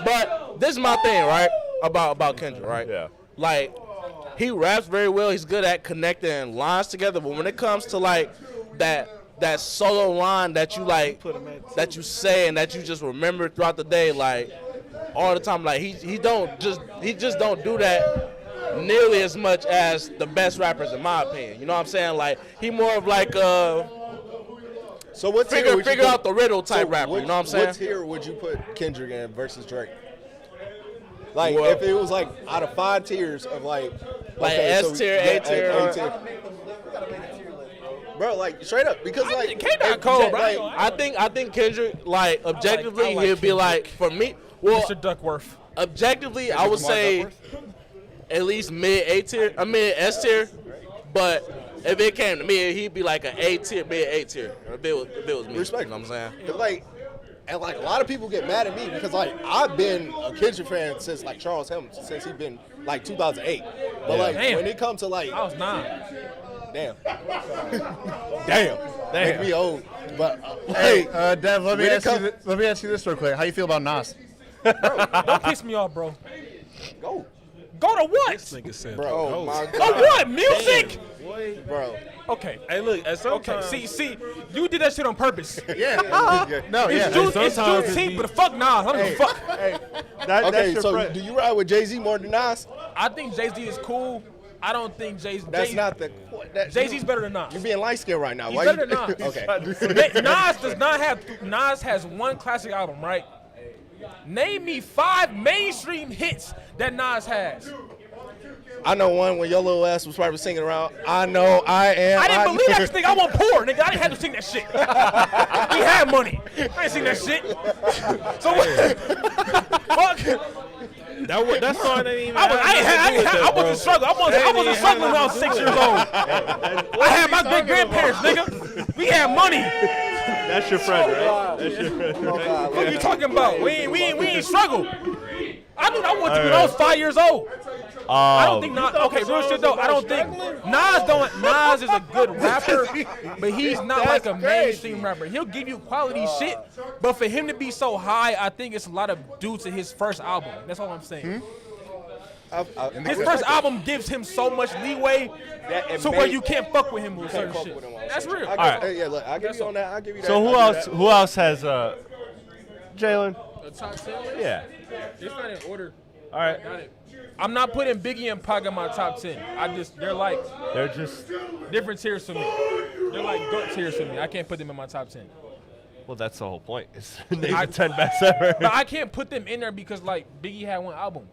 But this is my thing, right? About Kendrick, right? Yeah. Like, he raps very well. He's good at connecting lines together. But when it comes to like that solo line that you like, that you say and that you just remember throughout the day, like all the time, like he just don't do that nearly as much as the best rappers, in my opinion. You know what I'm saying? Like he more of like So what figure out the riddle type rapper. You know what I'm saying? What tier would you put Kendrick in versus Drake? Like Well, if it was like out of 5 tiers of like S tier, A tier. Bro, like straight up, because like K-Dot cold, bro. like, I think Kendrick, like objectively, I like he'll be like, for me, well, Mr. Duckworth. objectively, I would say at least mid S tier, but if it came to me, he'd be like an A tier, mid A tier. If it was me, Respect. you know what I'm saying? But like, and like a lot of people get mad at me because like I've been a Kendrick fan since like Charles Hamilton, since he been like 2008. But like Damn. when it comes to like, I was 9. damn, make me old. But Hey, Dev, let me when it ask you this real quick. How you feel about Nas? Don't piss me off, bro. go, Go to what? Nigga said, bro. Oh my Go god, what? Music? bro. Okay. Hey, look, at some Okay. time, See, you did that shit on purpose. Yeah. No, yeah. It's Juneteenth, but fuck Nas. I don't give a fuck. That's Okay, your so friend. do you ride with Jay-Z more than Nas? I think Jay-Z is cool. I don't think Jay-Z. That's not the. Jay-Z's better than Nas. You're being light skinned right now. He's Why better you? than Nas. Okay. Nas does not have. Nas has one classic album, right? Name me 5 mainstream hits that Nas has. I know one when your little ass was probably singing around. I know I am. I didn't believe that thing. I wasn't poor, nigga. I didn't have to sing that shit. We had money. I ain't sing that shit. So what? Fuck. that song ain't even. I wasn't struggling. I wasn't struggling when I was 6 years old. I had my great grandparents, nigga. We had money. That's your friend, right? That's your friend. What are you talking about? We ain't struggle. I knew I wanted to when I was 5 years old. I don't think Nas. Okay, real shit though. I don't think Nas is a good rapper, but he's not like a mainstream rapper. He'll give you quality shit, but for him to be so high, I think it's a lot of due to his first album. That's all I'm saying. His first album gives him so much leeway to where you can't fuck with him with certain shit. That's real. All right. Yeah, look, I'll give you on that. I'll give you that. So who else has Jalen? The top 10? Yeah. It's not in order. All right. I'm not putting Biggie and Pac in my top 10. They're like They're just different tiers for me. They're like good tiers for me. I can't put them in my top 10. well. That's the whole point. Is name the 10 best ever. But I can't put them in there because like Biggie had one album.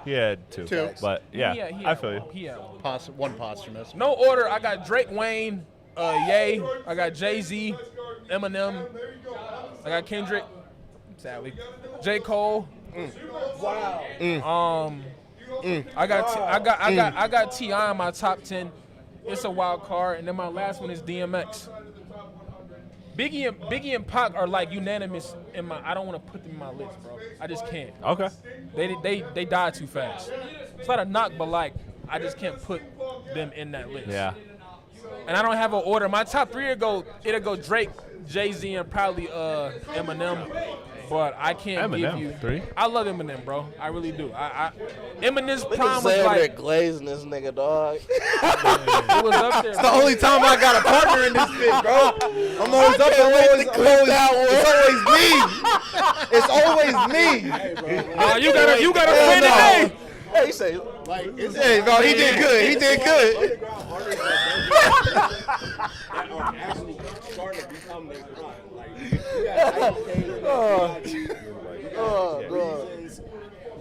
He had two. But yeah, He I had feel you. one. He had one. One posthumous. No order. I got Drake, Wayne, Ye. I got Jay-Z, Eminem. I got Kendrick. Sadly, J. Cole. I got T.I. in my top 10. It's a wild card, and then my last one is DMX. Biggie and Pac are like unanimous in my. I don't want to put them in my list, bro. I just can't. Okay. They died too fast. It's not a knock, but like I just can't put them in that list. Yeah. And I don't have an order. My top 3 it'll go Drake, Jay-Z, and probably Eminem. But I can't give you. 3. I love Eminem, bro. I really do. Eminem's Look prime at was Sam there like glazing this nigga, dog. it was up there. It's the only time I got a partner in this shit, bro. I'm always up there. It's always me. You gotta say today. Hey, you say Hey, bro, he did good. He did good. Actually starting to become their prime. Like,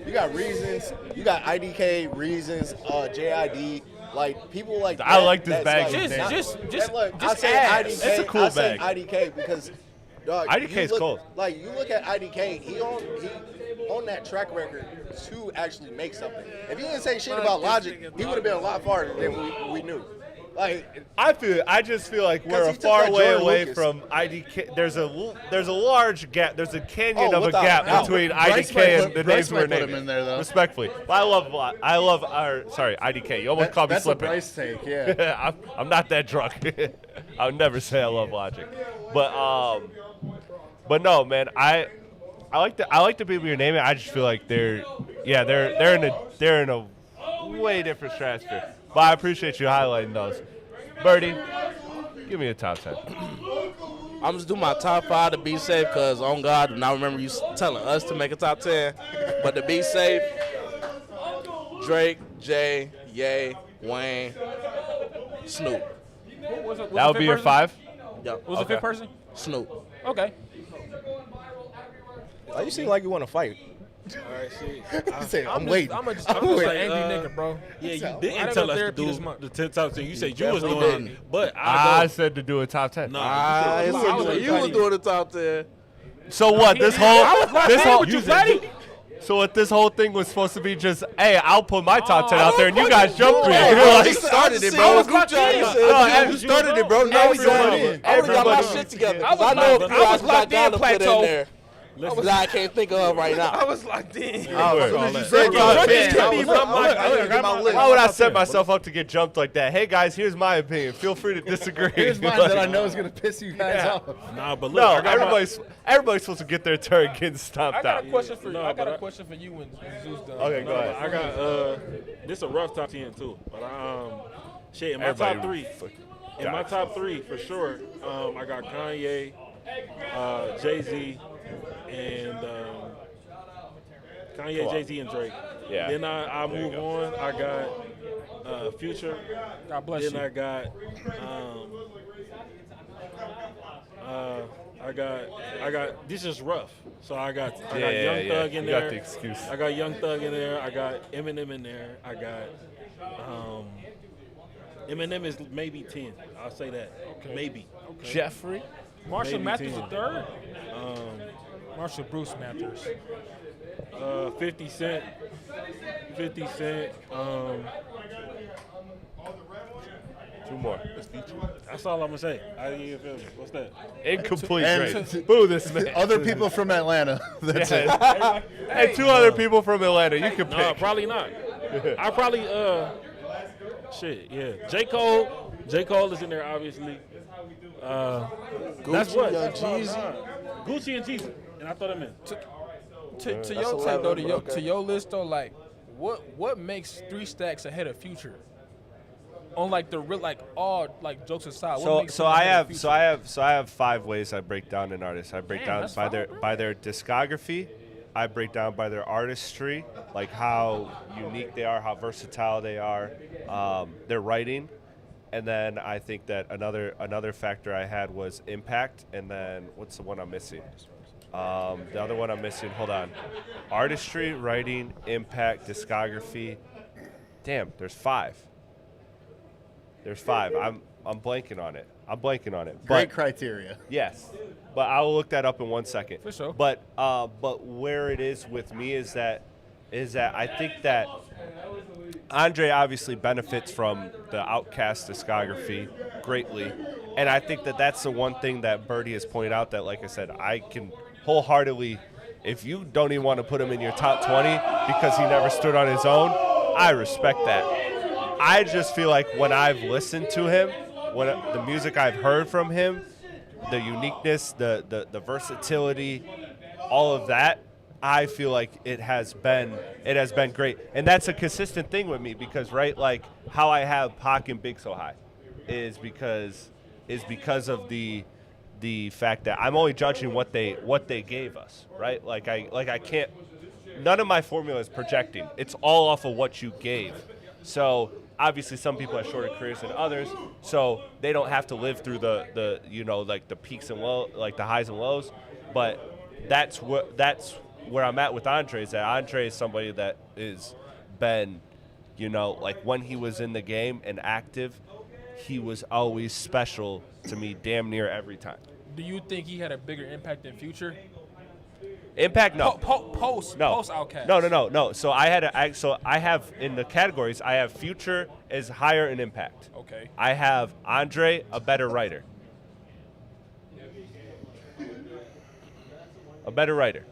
you got reasons. You got IDK, reasons, JID. Like people like. I like this bag. Like, Just I say add. IDK. It's a cool I say bag. IDK because dog, IDK is cold. Like you look at IDK, he on that track record to actually make something. If he didn't say shit about Logic, he would have been a lot farther than we knew. Like, I just feel like we're he a took far that way Jordan away Lucas. from IDK. There's a large gap. There's a canyon of a without gap doubt. between Bryce IDK might and put- the Bryce names we're might put him naming. in there, though. Respectfully, but I love our IDK. You almost called me That's a slipping. Bryce take, yeah. I'm not that drunk. I would never say I love Logic, but no, man. I like the people you're naming. I just feel like they're in a way different stratosphere. But I appreciate you highlighting those. Birdie, give me a top 10. I'm just doing my top 5 to be safe because, on God, and I remember you telling us to make a top 10. But to be safe, Drake, Jay, Ye, Wayne, Snoop. That would be your 5. Yep. What was the fifth person? Snoop. Okay. Like, you seem like you want to fight. All right, shit. He said, I'm I'm waiting. just an angry nigga, bro. Yeah, you I didn't didn't tell go us to therapy this do month. the 10 top 10. You said you was definitely doing it, didn't. but I I said to do a top 10. no. I was said you was ready. doing the top 10. So what? This you, Platte? So what? This whole thing was supposed to be just, hey, I'll put my top 10 out there, and you guys jumped me. Hey, You're bro, like, he started it, I bro. was Group chat, he locked said, in. No, you started it, bro. Now we everybody- doing it. I already got my everybody- shit together. I 'cause I was know locked- a few I was items I locked in, gotta put in Plateau. there that I can't think of right now. I was locked in. Why would I set myself up to get jumped like that? Hey guys, here's my opinion. Feel free to disagree. Here's mine that I know is going to piss you guys off. Nah, but look, No, I got everybody's supposed to get their turn getting stomped I got out. a question for you. No, I got but a question for you when Zeus done. Okay, go ahead. I got this a rough top 10 too. But shit, in my Everybody top 3. fucking In got my it. top 3 for sure, I got Kanye, Jay-Z, and Kanye, on. Jay-Z, and Drake. Yeah. Then I move on. I got Future. God bless Then you. I got this is rough. So I got Young Thug in You there. got the excuse. I got Young Thug in there. I got Eminem in there. I got Eminem is maybe 10. I'll say that. Okay. Maybe. Jeffrey? Marshall Maybe Mathers 10. the third. Marshall Bruce Mathers. 50 Cent. 50 Cent. Two more. That's all I'm gonna say. I didn't even feel me. What's that? Incomplete And grade. Boo this man. Other people from Atlanta. That's it. And two other people from Atlanta. You can No, pick. probably not. I probably shit, yeah. J. Cole. J. Cole is in there obviously. That's what? Young Jeezy. Gucci and Jeezy. And I throw them in. To your take 11, though, okay. to your list though, like what makes 3 Stacks ahead of Future? On like the real, like all like jokes aside. What makes So him I ahead of have Future? I have 5 ways I break down an artist. I break Damn, down that's by their discography. I break down by their artistry, like how unique they are, how versatile they are, their writing, and then I think that another factor I had was impact, and then what's the one I'm missing? The other one I'm missing. Hold on, artistry, writing, impact, discography. Damn, there's 5. There's 5. I'm blanking on it. Great But criteria. yes, but I'll look that up in 1 second. For sure. But where it is with me is that I think that Andre obviously benefits from the Outkast discography greatly, and I think that that's the one thing that Birdie has pointed out that, like I said, I can wholeheartedly. If you don't even want to put him in your top 20 because he never stood on his own, I respect that. I just feel like when I've listened to him, when the music I've heard from him, the uniqueness, the versatility, all of that, I feel like it has been great. And that's a consistent thing with me because, right, like how I have Pac and Big so high is because of the fact that I'm only judging what they gave us, right? Like I can't, none of my formula is projecting. It's all off of what you gave. So obviously some people have shorter careers than others, so they don't have to live through the like the peaks and lows, like the highs and lows. But that's where I'm at with Andre, is that Andre is somebody that is been, like when he was in the game and active, he was always special to me damn near every time. Do you think he had a bigger impact than Future? Impact, no. Post Outkast. No. So I have in the categories. I have Future is higher in impact. Okay. I have Andre a better writer. A better writer.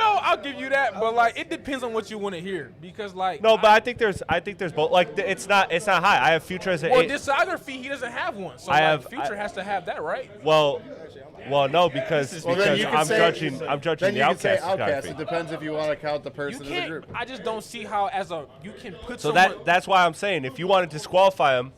I'll give you that, but like it depends on what you want to hear because like No, but I think there's both. Like it's not high. I have Future as an well, 8. discography he doesn't have one, so Future has to have that, right? Well, no, because then you can I'm say- I'm judging Then the you can say Outkast Outkast. It discography. depends if you want to count the You person in the can't. group. I just don't see how you can put So someone. that's why I'm saying if you want to disqualify him,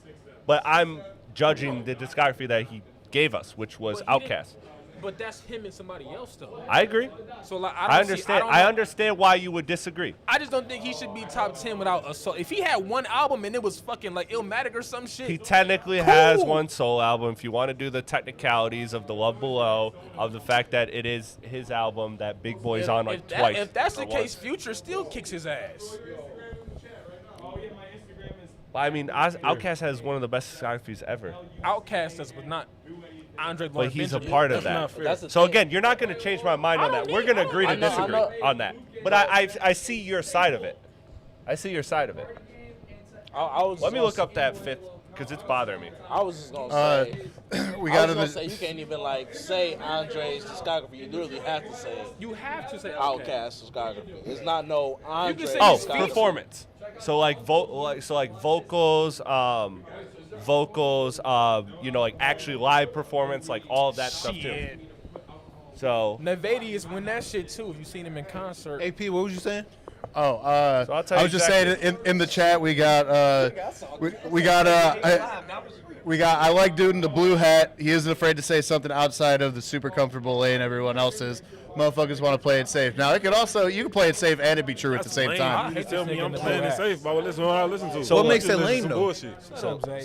but I'm judging the discography that he gave us, which was But he Outkast. But that's him and somebody else though. I agree. So like I understand. I understand why you would disagree. I just don't think he should be top 10 without a soul. If he had one album and it was fucking like Illmatic or some shit. He technically has one soul album. If you want to do the technicalities of the Love Below, of the fact that it is his album that Big Boy's on like twice. If that's the or case, once. Future still kicks his ass. But I mean, Outkast has one of the best discographies ever. Outkast does, but not Andre. But he's a Benjamin. part of That's not that. fair. That's the So thing. again, you're not going to change my mind on that. We're going to agree to I know, I disagree know. on that. But I see your side of it. I see your side of it. I was Let me gonna look up that fifth because it's bothering me. I was just gonna say. We I got was in gonna say the. you can't even like say Andre's discography. You literally have to say You have to say Outkast discography. It's not no Andre. say Oh, Discography. performance. So like vocals, like actually live performance, like all of that stuff too. Shit. So Navadius win that shit too. If you seen him in concert. AP, what was you saying? Oh, So I'll tell I you was just exactly. saying in the chat we got I like dude in the blue hat. He isn't afraid to say something outside of the super comfortable lane everyone else is. Motherfuckers want to play it safe. Now it could also you can play it safe and it be true at the same lame. time. You tell me I'm playing it safe by what I listen to. So what makes Just it listen lame, to though? Bullshit.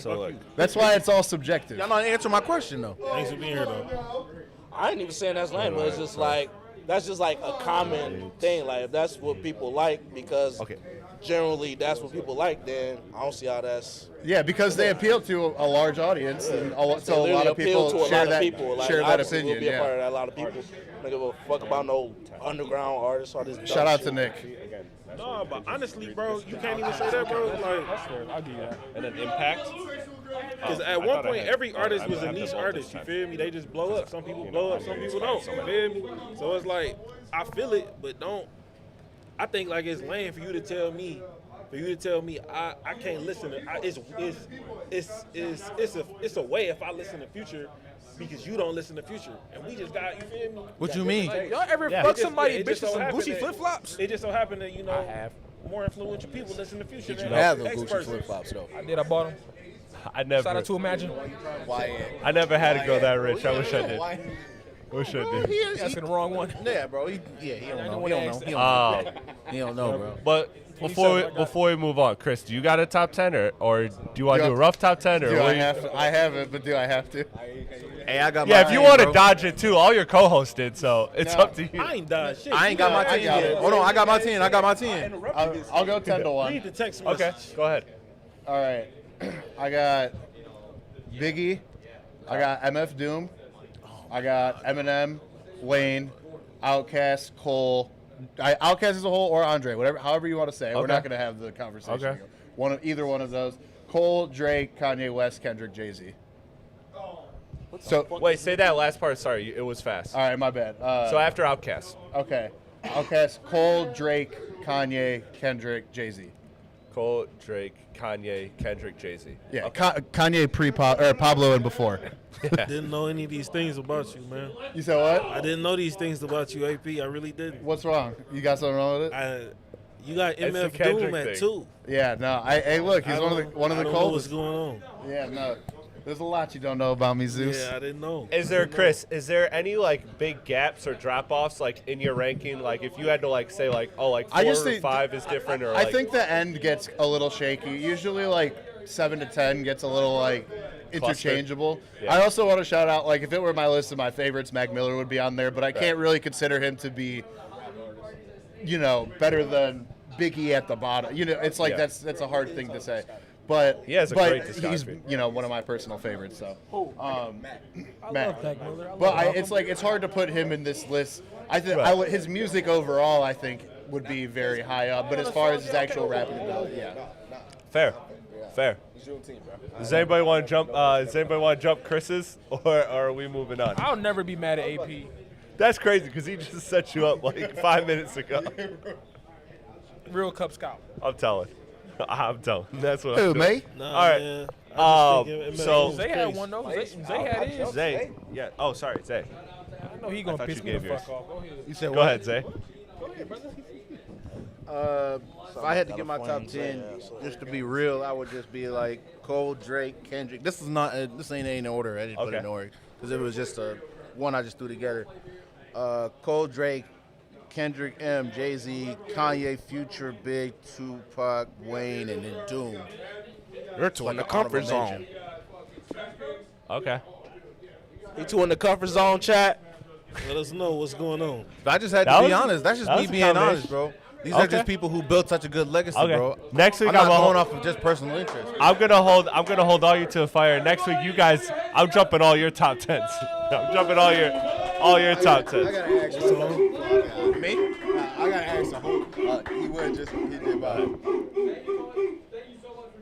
so look. That's why it's all subjective. Y'all not answering my question though. Thanks for being here, though. I ain't even saying that's lame, but it's just like that's just like a common thing. Like if that's what people like, because Okay. generally that's what people like, then I don't see how that's. Yeah, because they appeal to a large audience and so a Literally lot of appeal people to a share lot of that people. Like, share that obviously opinion. We'll be a part of Yeah. that. A lot of people don't give a fuck about no underground artists or this. Shout dumb out shit. to Nick. No, but honestly, bro, you can't even say that, bro. Like, I'll give you that. And then impact. because at one point, every artist was a niche artist. You feel me? They just blow up. Some people blow up, some people don't. You feel me? So it's like I feel it, but don't. I think like it's lame for you to tell me. I can't listen to it's a way if I listen to Future because you don't listen to Future and we just got you feel me? What you mean? Y'all ever Yeah. fuck It just- somebody it bitch just with so some happened Gucci that- flip flops? It just so happened that I have. more influential people listen to Future than Have the the next Gucci person. flip flops though. I did. I bought them. I never. Shout out to Imagine. I never had to go that rich. I wish I did. Wish I did. Asking the wrong one. Yeah, bro. He don't know. know He what I don't know. asked. He don't know. He don't know, bro. But before we move on, Chris, do you got a top 10 or do you want to do a Do rough top 10 or Do what I do you- have to? I haven't, but do I have to? Hey, I got Yeah, my if you 10, want to bro. dodge it too, all your co-hosts did, so it's No. up to you. I ain't done shit. I ain't got my I 10 got yet. it. Hold on, I got my 10. I got my 10. I'll go 10 to 1. Read the text message. Okay, go ahead. All right. I got Biggie. I got MF Doom. I got Eminem, Wayne, Outkast, Cole. Outkast as a whole or Andre, however you want to say. We're Okay. not going to have the conversation. Okay. here. Either one of those. Cole, Drake, Kanye West, Kendrick, Jay-Z. So, Wait, say that last part. Sorry, it was fast. all right, my bad. So after Outkast, Okay. Outkast, Cole, Drake, Kanye, Kendrick, Jay-Z. Cole, Drake, Kanye, Kendrick, Jay-Z. Yeah, Okay. Kanye Pablo and before. Didn't know any of these things about you, man. You said what? I didn't know these things about you, AP. I really didn't. What's wrong? You got something wrong with it? You got It's the MF Kendrick Doom at thing. 2. Yeah, no. Hey, look, he's one of the I don't know what's coldest. going on. Yeah, no. There's a lot you don't know about me, Zeus. Yeah, I didn't know. Is there, Chris? Is there any like big gaps or drop-offs like in your ranking? Like if you had to like say like 4 or 5 is different, or I like think the end gets a little shaky. Usually, like 7 to 10 gets a little like interchangeable. Yeah. I also want to shout out, like, if it were my list of my favorites, Mac Miller would be on there, but I can't really consider him to be, better than Biggie at the bottom. It's like Yeah. that's a hard thing to say. but He has a but great he's discography. one of my personal favorites. So I Matt. love Mac Miller. But it's hard to put him in this list. I think Right. his music overall, I think, would be very high up. But as far as his actual rapping ability, yeah. Fair. Does anybody want to jump? Does anybody want to jump Chris's, or are we moving on? I'll never be mad at AP. That's crazy because he just set you up like 5 minutes ago. Real Cub Scout. I'm telling. That's what Who, I'm doing. me? Nah, All right. man. I just think it so- makes Zay sense. had one though. Zay had his. Zay. Yeah. Oh, sorry, Zay. I know he gonna thought piss you me the gave yours. fuck off. Go ahead. You said Go ahead, Zay. If I had to get my top 10, just to be real, I would just be like Cole, Drake, Kendrick. This ain't in order. I didn't put it in Okay. order because it was just one I just threw together. Cole, Drake, Kendrick, M, Jay-Z, Kanye, Future, Big, Tupac, Wayne, and then Doom. You're too in the comfort zone. Okay. He too in the comfort zone, chat. Let us know what's going on. I just had That to be was- honest. That's just that me was a being combination. honest, bro. These are Okay. just people who built such a good legacy, Okay. bro. Next week I'm not I'm going off of just personal interest. I'm gonna hold all you to the fire. Next week, you guys, I'm jumping all your top tens. I'm jumping all your top I tens. gotta ask you. Me? I gotta ask the whole. He did about it.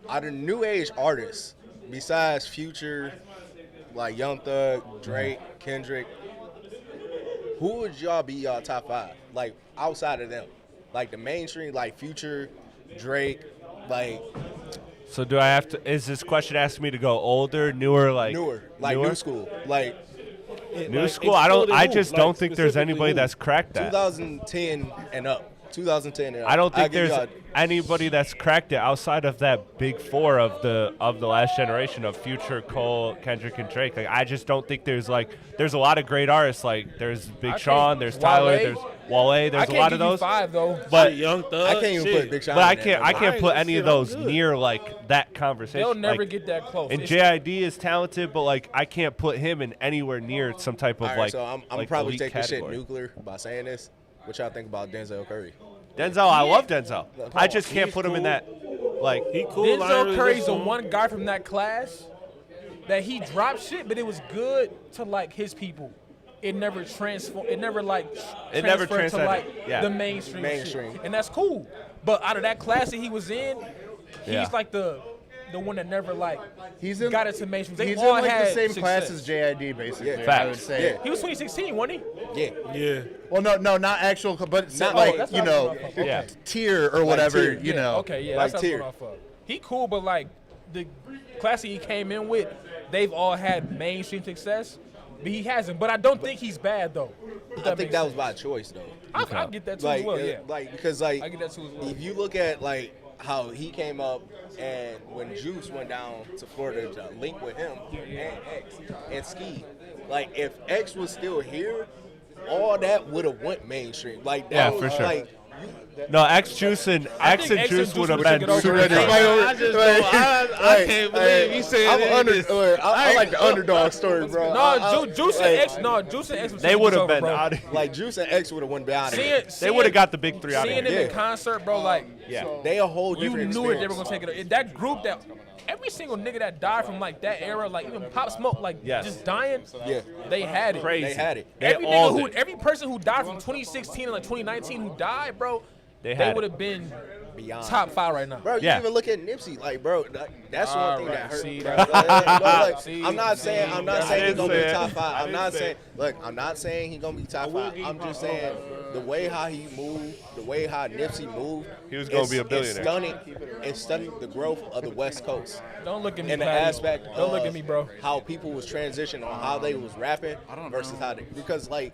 Are the new age artists, besides Future, like Young Thug, Drake, Kendrick, who would y'all be y'all top 5? Like outside of them, like the mainstream, like Future, Drake, like So do I have to? Is this question asking me to go older, newer, like newer, like new school, like New school? I just Like, don't think there's specifically anybody who? that's cracked that. 2010 and up. 2010 and up. I don't I'll think give there's y'all- anybody that's cracked it outside of that big four of the last generation of Future, Cole, Kendrick, and Drake. Like I just don't think there's a lot of great artists. Like there's Big I Sean, can't- there's Tyler, Wale. there's Wale, I there's a can't lot give of you those. 5 though. But Young Thug. I can't even shit. put Big Sean. but I in there, can't I bro. can't put any of Shit, I'm those good. near like that conversation. They'll never Like, get that close. And It's- JID is talented, but like I can't put him in anywhere near some type of All right, like. so I'm like probably elite taking category. shit nuclear by saying this. What y'all think about Denzel Curry? Denzel, I love Denzel. I just can't He's put him in cool. that. Like He cool. I ain't Denzel really Curry's listen the to him. one guy from that class that he dropped shit, but it was good to like his people. It never transformed. It never like It never transferred to transcended. like Yeah. the mainstream, Mainstream. shit. And that's cool. But out of that class that he was in, he's Yeah. like the one that never like He's in, got into mainstream. They he's all in like had the same class success. as JID, basically. Yeah. I would Facts. say. Yeah. He was 2016, wasn't he? Yeah. Yeah. Well, no, not actual, but it's Not- like that's you what know, I'm talking yeah. about. tier or whatever. tier. You know. Okay, yeah, Like that's tier. what I'm off of. He cool, but like the class that he came in with, they've all had mainstream success, but he hasn't. But I don't think he's bad though. If I think makes that was sense. by choice though. I get that too Like, as well. Yeah, like because like I get that too as well. if you look at like how he came up and when Juice went down to Florida to link with him and X and Ski, like if X was still here, all that would have went mainstream. Like that Yeah, was, for sure. Like, no, X Juice and think X and Juice would have would been take it over. super Hey, tough. I just don't. I can't believe he said I like the underdog story, bro. No, Juice and X. No, Juice and X. Was They taking would this have over, been bro. out of here. like Juice and X would have went beyond it. They would have got the big three out of Seeing here. them in Yeah. concert, bro. Like, Yeah. They a whole you different knew it. They were experience. gonna take it. That group that. Every single nigga that died from like that era, like even Pop Smoke, like Yes. just dying, Yeah. they had it. Crazy. They had it. They Every all nigga did. every person who died from 2016 and like 2019 who died, bro, They they had would it. have been Beyond. top 5 right now. Bro, you Yeah. even look at Nipsey, like, bro, that's one thing that Alright, hurt. see, bro. that- Like, See, I'm not saying he's gonna be top I 5. I'm didn't not say saying, it. look, I'm not saying he's gonna be top 5. I'm just saying the way how he moved, the way how Nipsey moved, He was gonna be a billionaire. It's stunning the growth of the West Coast. Don't look at me, In the Platte. aspect Don't look of at me, bro. how people was transitioning on how they was rapping versus how they, because like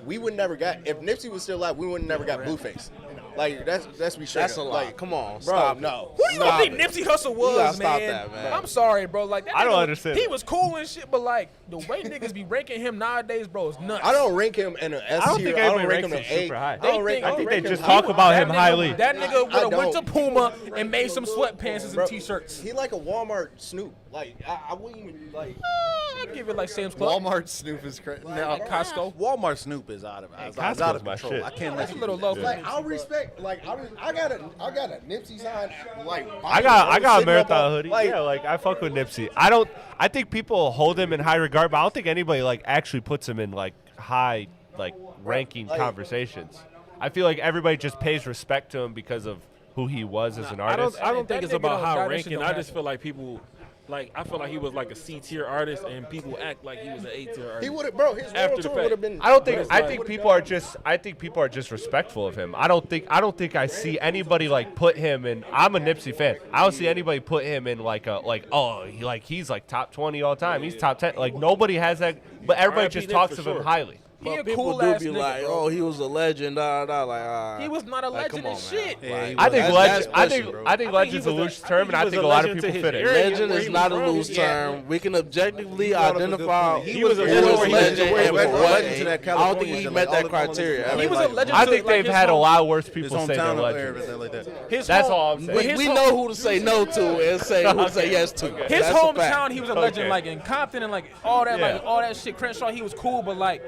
we would never got, if Nipsey was still alive, we would never got Blueface. Like that's be straight. That's a up. lie. Like, Come on, bro, stop. no. Who you Stop think it. Nipsey Hussle was, gotta stop man? that, man. I'm sorry, bro. Like that I don't nigga- understand He it. was cool and shit, but like the way niggas be ranking him nowadays, bro, is nuts. I don't rank him in an S I don't tier. think I don't anybody rank him ranks in him A. super high. I don't rank- I don't think rank they just him talk high. about him nigga- highly. That nigga would have went to don't. Puma and made some sweatpants Bro, and t-shirts. He like a Walmart Snoop. Like I wouldn't even like. I'd give it like Sam's Club. Walmart Snoop is crazy. Like Costco. Walmart Snoop is out of Costco's out of my control. shit. I can't let That's a you. little low for Like me. I'll I got a Nipsey sign. Like I got a sitting up marathon on- hoodie. Like, Yeah, like I fuck with Nipsey. I think people hold him in high regard, but I don't think anybody like actually puts him in like high like ranking like- conversations. I feel like everybody just pays respect to him because of who he was as an artist. I don't think That it's nigga about don't high die, that shit ranking. don't I just happen. feel like people, like I feel like he was like a C tier artist, and people act like he was an A tier artist. he would have, bro. His After world the tour fact. would have been. I don't think. it's I like- think people are just. I think people are just respectful of him. I don't think I see anybody like put him in. I'm a Nipsey fan. I don't see anybody put him in like he's like top 20 all time. He's top 10. Like nobody has that. But everybody R.I.P. just Nip talks for of him sure. highly. He a But people cool do ass be nigga, like, bro. oh, he was a legend, like, He was not a like, legend come and on, man. shit. Yeah, he I was. think That's legend. I pushing, think bro. I think legend's a loose term, and I think a lot of people fit it. Legend where is he not a was from. loose Yeah. term. We can objectively brought up a good identify point. He was a who legend was where he legend was- where he and was for from. what. Legend to that I don't California think he shit, met like, that all the criteria. colors. He was a legend. I to, think like, they've his had a whole- lot worse His people say they're hometown or legends. everything like that. His That's whole- all I'm saying. but his We whole- know who to say no to and say who to say yes to. His That's a hometown, fact. he was a legend. Okay. Like in Compton and like all that, Yeah. like all that shit. Crenshaw, he was cool, but like,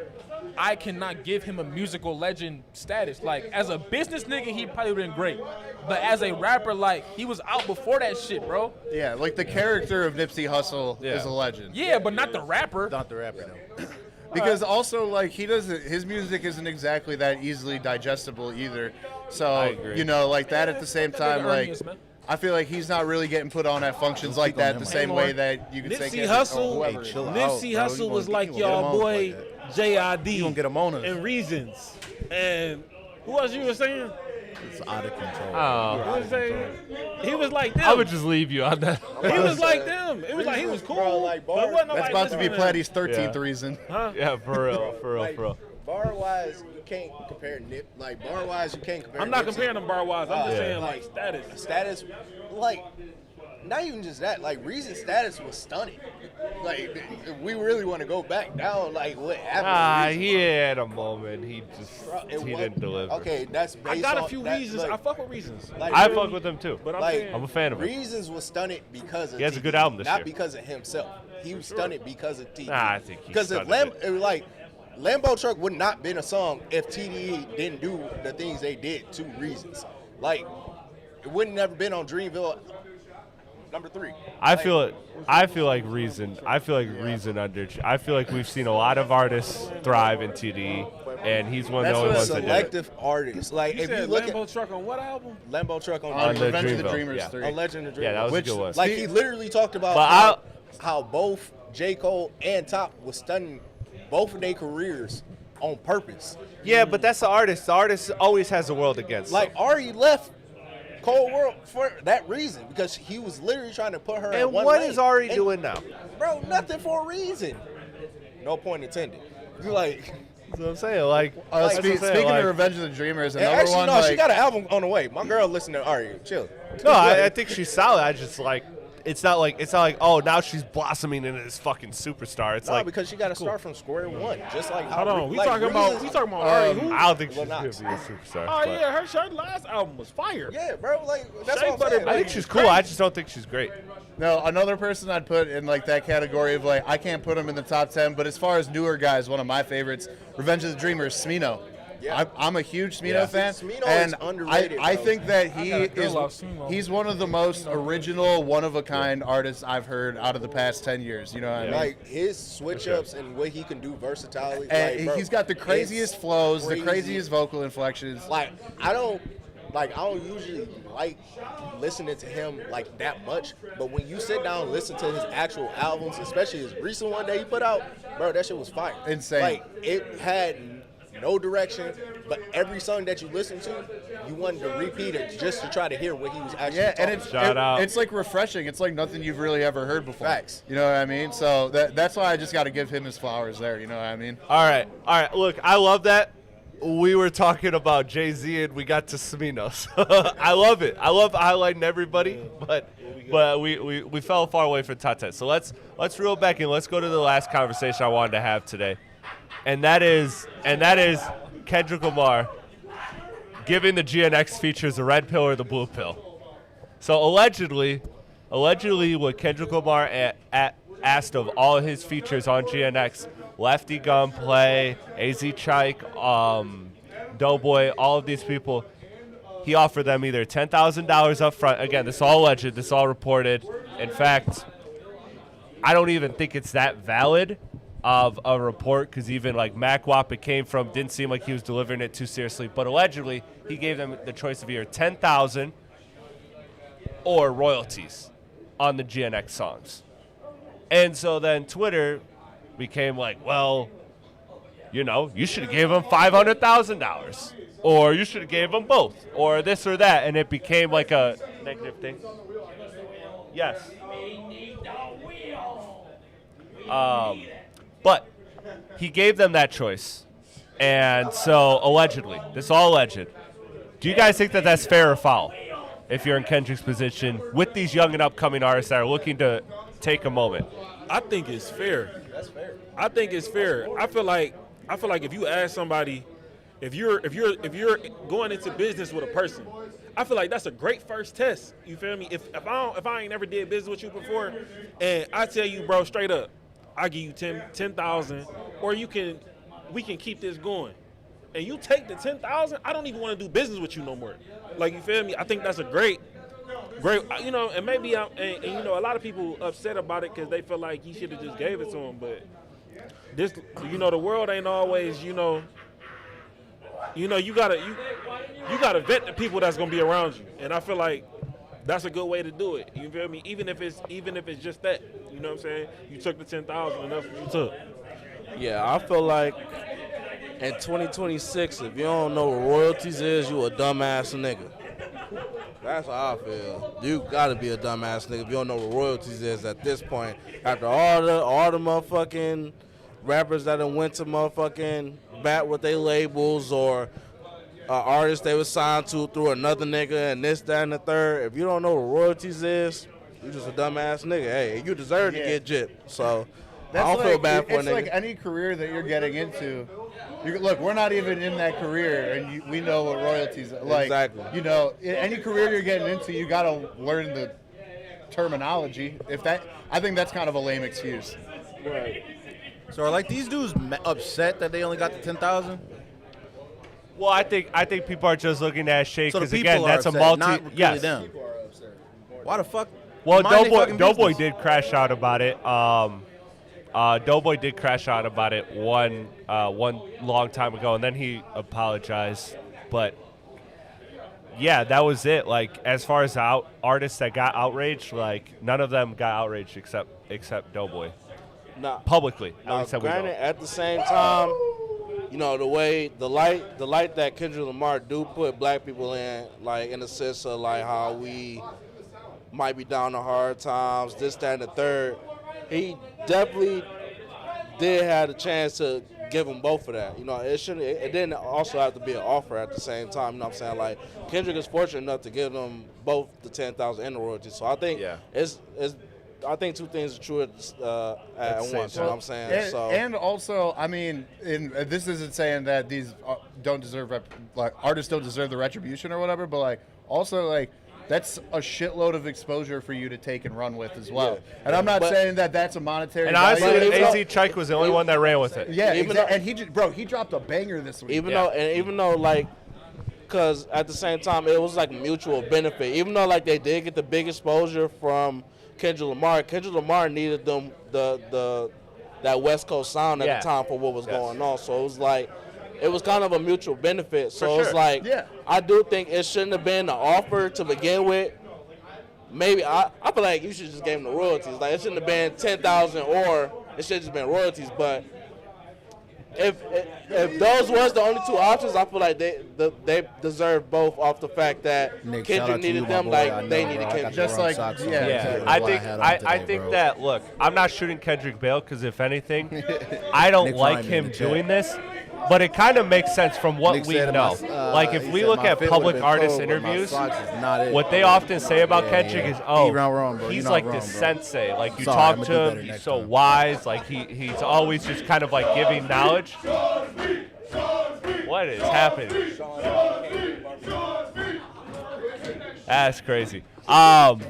I cannot give him a musical legend status. Like as a business nigga, he probably been great, but as a rapper, like he was out before that shit, bro. Yeah, like the character of Nipsey Hussle Yeah. is a legend. Yeah, but not the rapper. Not the rapper, no. Because also, like, he doesn't. His music isn't exactly that easily digestible either. So I agree. you know, like that at the same time, like. Ernie's, man. I feel like he's not really getting put on at functions like that the same way that you could say Nipsey Kendrick or Hussle, whoever. Nipsey Bro, you Hussle gonna- was you like gonna get him y'all on boy like JID. You gonna get him on us. and Reasons. And who else you were saying? It's out of control. Oh, Who was saying? He was like them. I would just leave you on that. He was like them. It was like he was cool. Bro, like, but wasn't nobody That's about to be listening him. Platty's 13th Yeah. reason. Huh? Yeah, for real, for real, Like, for real. bar wise, you can't compare Nip. Like bar wise, you can't compare. I'm not Nipsey. comparing them bar wise. I'm just Yeah. saying like status. Status, like, not even just that. Like, Reason status was stunning. Like, if we really want to go back down, like, what happened? He had a moment. He just It he was- didn't deliver. Okay, that's based I got a on- few that- reasons. like- I fuck with reasons. like, I fuck with him too. But I'm like, saying I'm a fan of him. Reasons was stunning because of He has a TD, good album this not year. because of himself. He was stunning because of TD. Nah, I think he because if stunted it. it was like Lambo Truck would not been a song if TDE didn't do the things they did to Reasons. Like it wouldn't never been on Dreamville number 3. I feel it. I feel like Reason. I feel like Reason under. I feel like we've seen a lot of artists thrive in TDE, and he's one of That's the only what ones that did it. selective artists. Like you if you said look Lambo at Truck on what album? Lambo Truck on On the Revenge of the Dreamville, Dreamers yeah. 3. on Legend of Dreamville. Yeah, that was Which- a good one. Like he literally talked about But how both J. Cole and Top was stunning both of their careers on purpose. Yeah, but that's the artist. The artist always has the world against. Like Ari left Cold World for that reason because he was literally trying to put her in and one what lane. is Ari And, doing now? bro? Nothing for a reason. No point intended. You like, That's what I'm saying. Like, Like, that's what I'm saying, Speaking like- of Revenge of the Dreamers, and another actually one no, like she got an album on the way. My girl listened to Ari. Chill. No, I think she's solid. I just like it's not like oh now she's blossoming into this fucking superstar. It's No, like because she got to start from square one, just like how. Hold on. We like, talking about Reasons- Ari who? I don't think she's Lil gonna be a Nas. superstar. Oh but yeah, her last album was fire. Yeah, bro. Like that's Shea what I'm Butter saying. I Like, think she's cool. I just don't think she's great. no, another person I'd put in like that category of like I can't put him in the top 10, but as far as newer guys, one of my favorites, Revenge of the Dreamers, Smino. Yeah. I'm a huge Smino Yeah. fan, Smino and is underrated, I bro. think that he got a girl is off Smino. he's one of the most original, one of a kind artists I've heard out of the past 10 years. You know what I mean? Like his switch ups and what he can do versatility. And like, bro, he's got the craziest it's flows, crazy. the craziest vocal inflections. Like I don't usually like listening to him like that much, but when you sit down and listen to his actual albums, especially his recent one that he put out, bro, that shit was fire. Insane. Like it had no direction, but every song that you listen to, you wanted to repeat it just to try to hear what he was actually Yeah, talking and it's Shout out. it's like refreshing. It's like nothing you've really ever heard before. Facts. You know what I mean? So that's why I just got to give him his flowers there. You know what I mean? All right. Look, I love that. We were talking about Jay-Z and we got to Sminos. I love it. I love highlighting everybody, but we fell far away from top 10. So let's reel it back in. Let's go to the last conversation I wanted to have today, and that is Kendrick Lamar giving the GNX features the red pill or the blue pill. So allegedly, what Kendrick Lamar asked of all of his features on GNX, Lefty Gunplay, AZ Chike, Doughboy, all of these people, he offered them either $10,000 up front. Again, this is all alleged. This is all reported. In fact, I don't even think it's that valid of a report because even like Mac Wap it came from didn't seem like he was delivering it too seriously. But allegedly, he gave them the choice of either $10,000 or royalties on the GNX songs. And so then Twitter became like, well, you know, you should have gave him $500,000, or you should have gave him both, or this or that, and it became like a negative thing. Yes. But he gave them that choice, and so allegedly, this is all alleged. Do you guys think that that's fair or foul? If you're in Kendrick's position with these young and upcoming artists that are looking to take a moment. I think it's fair. That's fair. I think it's fair. I feel like if you ask somebody, if you're going into business with a person, I feel like that's a great first test. You feel me? If I ain't never did business with you before, and I tell you, bro, straight up, I give you 10,000, or we can keep this going, and you take the 10,000, I don't even want to do business with you no more. Like, you feel me? I think that's a great, you know, and maybe and you know, a lot of people upset about it because they feel like you should have just gave it to him, but this, you know, the world ain't always, you gotta vet the people that's gonna be around you, and I feel like that's a good way to do it. You feel me? Even if it's just that, you know what I'm saying? You took the 10,000, and that's what you took. Yeah, I feel like in 2026, if you don't know what royalties is, you a dumbass nigga. That's how I feel. You gotta be a dumbass nigga if you don't know what royalties is at this point. After all the motherfucking rappers that done went to motherfucking bat with their labels, or artists they was signed to through another nigga and this, that, and the third. If you don't know what royalties is, you just a dumbass nigga. Hey, you deserve to get gypped. So I don't feel bad for a nigga. It's like any career that you're getting into. Look, we're not even in that career, and we know what royalties are. Like, exactly. You know, any career you're getting into, you got to learn the terminology. I think that's kind of a lame excuse. Right. So are like these dudes upset that they only got the 10,000? Well, I think people are just looking at Shake So the because people again, are that's upset, a not really yes. them. Why the fuck? Well, Mind they fucking Doughboy business. did crash out about it. Doughboy did crash out about it one long time ago, and then he apologized. But yeah, that was it. Like, as far as artists that got outraged, like none of them got outraged except Doughboy. Nah, publicly. Now, granted, at the same time, you know, the light that Kendrick Lamar do put black people in, like in the sense of like how we might be down to hard times, this, that, and the third. He definitely did have the chance to give them both of that. You know, it didn't also have to be an offer at the same time. You know what I'm saying? Like, Kendrick is fortunate enough to give them both the 10,000 and the royalties. So I think I think two things are true at once. You know what I'm saying? And also, I mean, this isn't saying that these don't deserve artists don't deserve the retribution or whatever, but like also like that's a shitload of exposure for you to take and run with as well. Yeah. And I'm not saying that that's a monetary. And honestly, AZ Chike was the only one that ran with it. Yeah, and he dropped a banger this week. Even though like, because at the same time it was like mutual benefit. Even though like they did get the big exposure from Kendrick Lamar needed them that West Coast sound at the time for what was going on. So it was like, it was kind of a mutual benefit. So it's like, I do think it shouldn't have been an offer to begin with. Maybe I feel like you should just give them the royalties. Like, it shouldn't have been 10,000 or it should have just been royalties. But if those was the only two options, I feel like they deserve both off the fact that Nick, Kendrick needed them like they needed Kendrick. Just like I think that look, I'm not shooting Kendrick Bale because if anything, I don't like him doing this. But it kind of makes sense from what Nick we said know. my- If he we said look my at fit public would've been artist cold, but my interviews, socks is not it. what they often say about Kendrick is, You're wrong, bro. he's You're like not the wrong, bro. sensei. Like, you Sorry, talk I'ma to do him, better he's next so time. wise. Like, he's always just kind of like giving knowledge. What is happening? That's crazy. But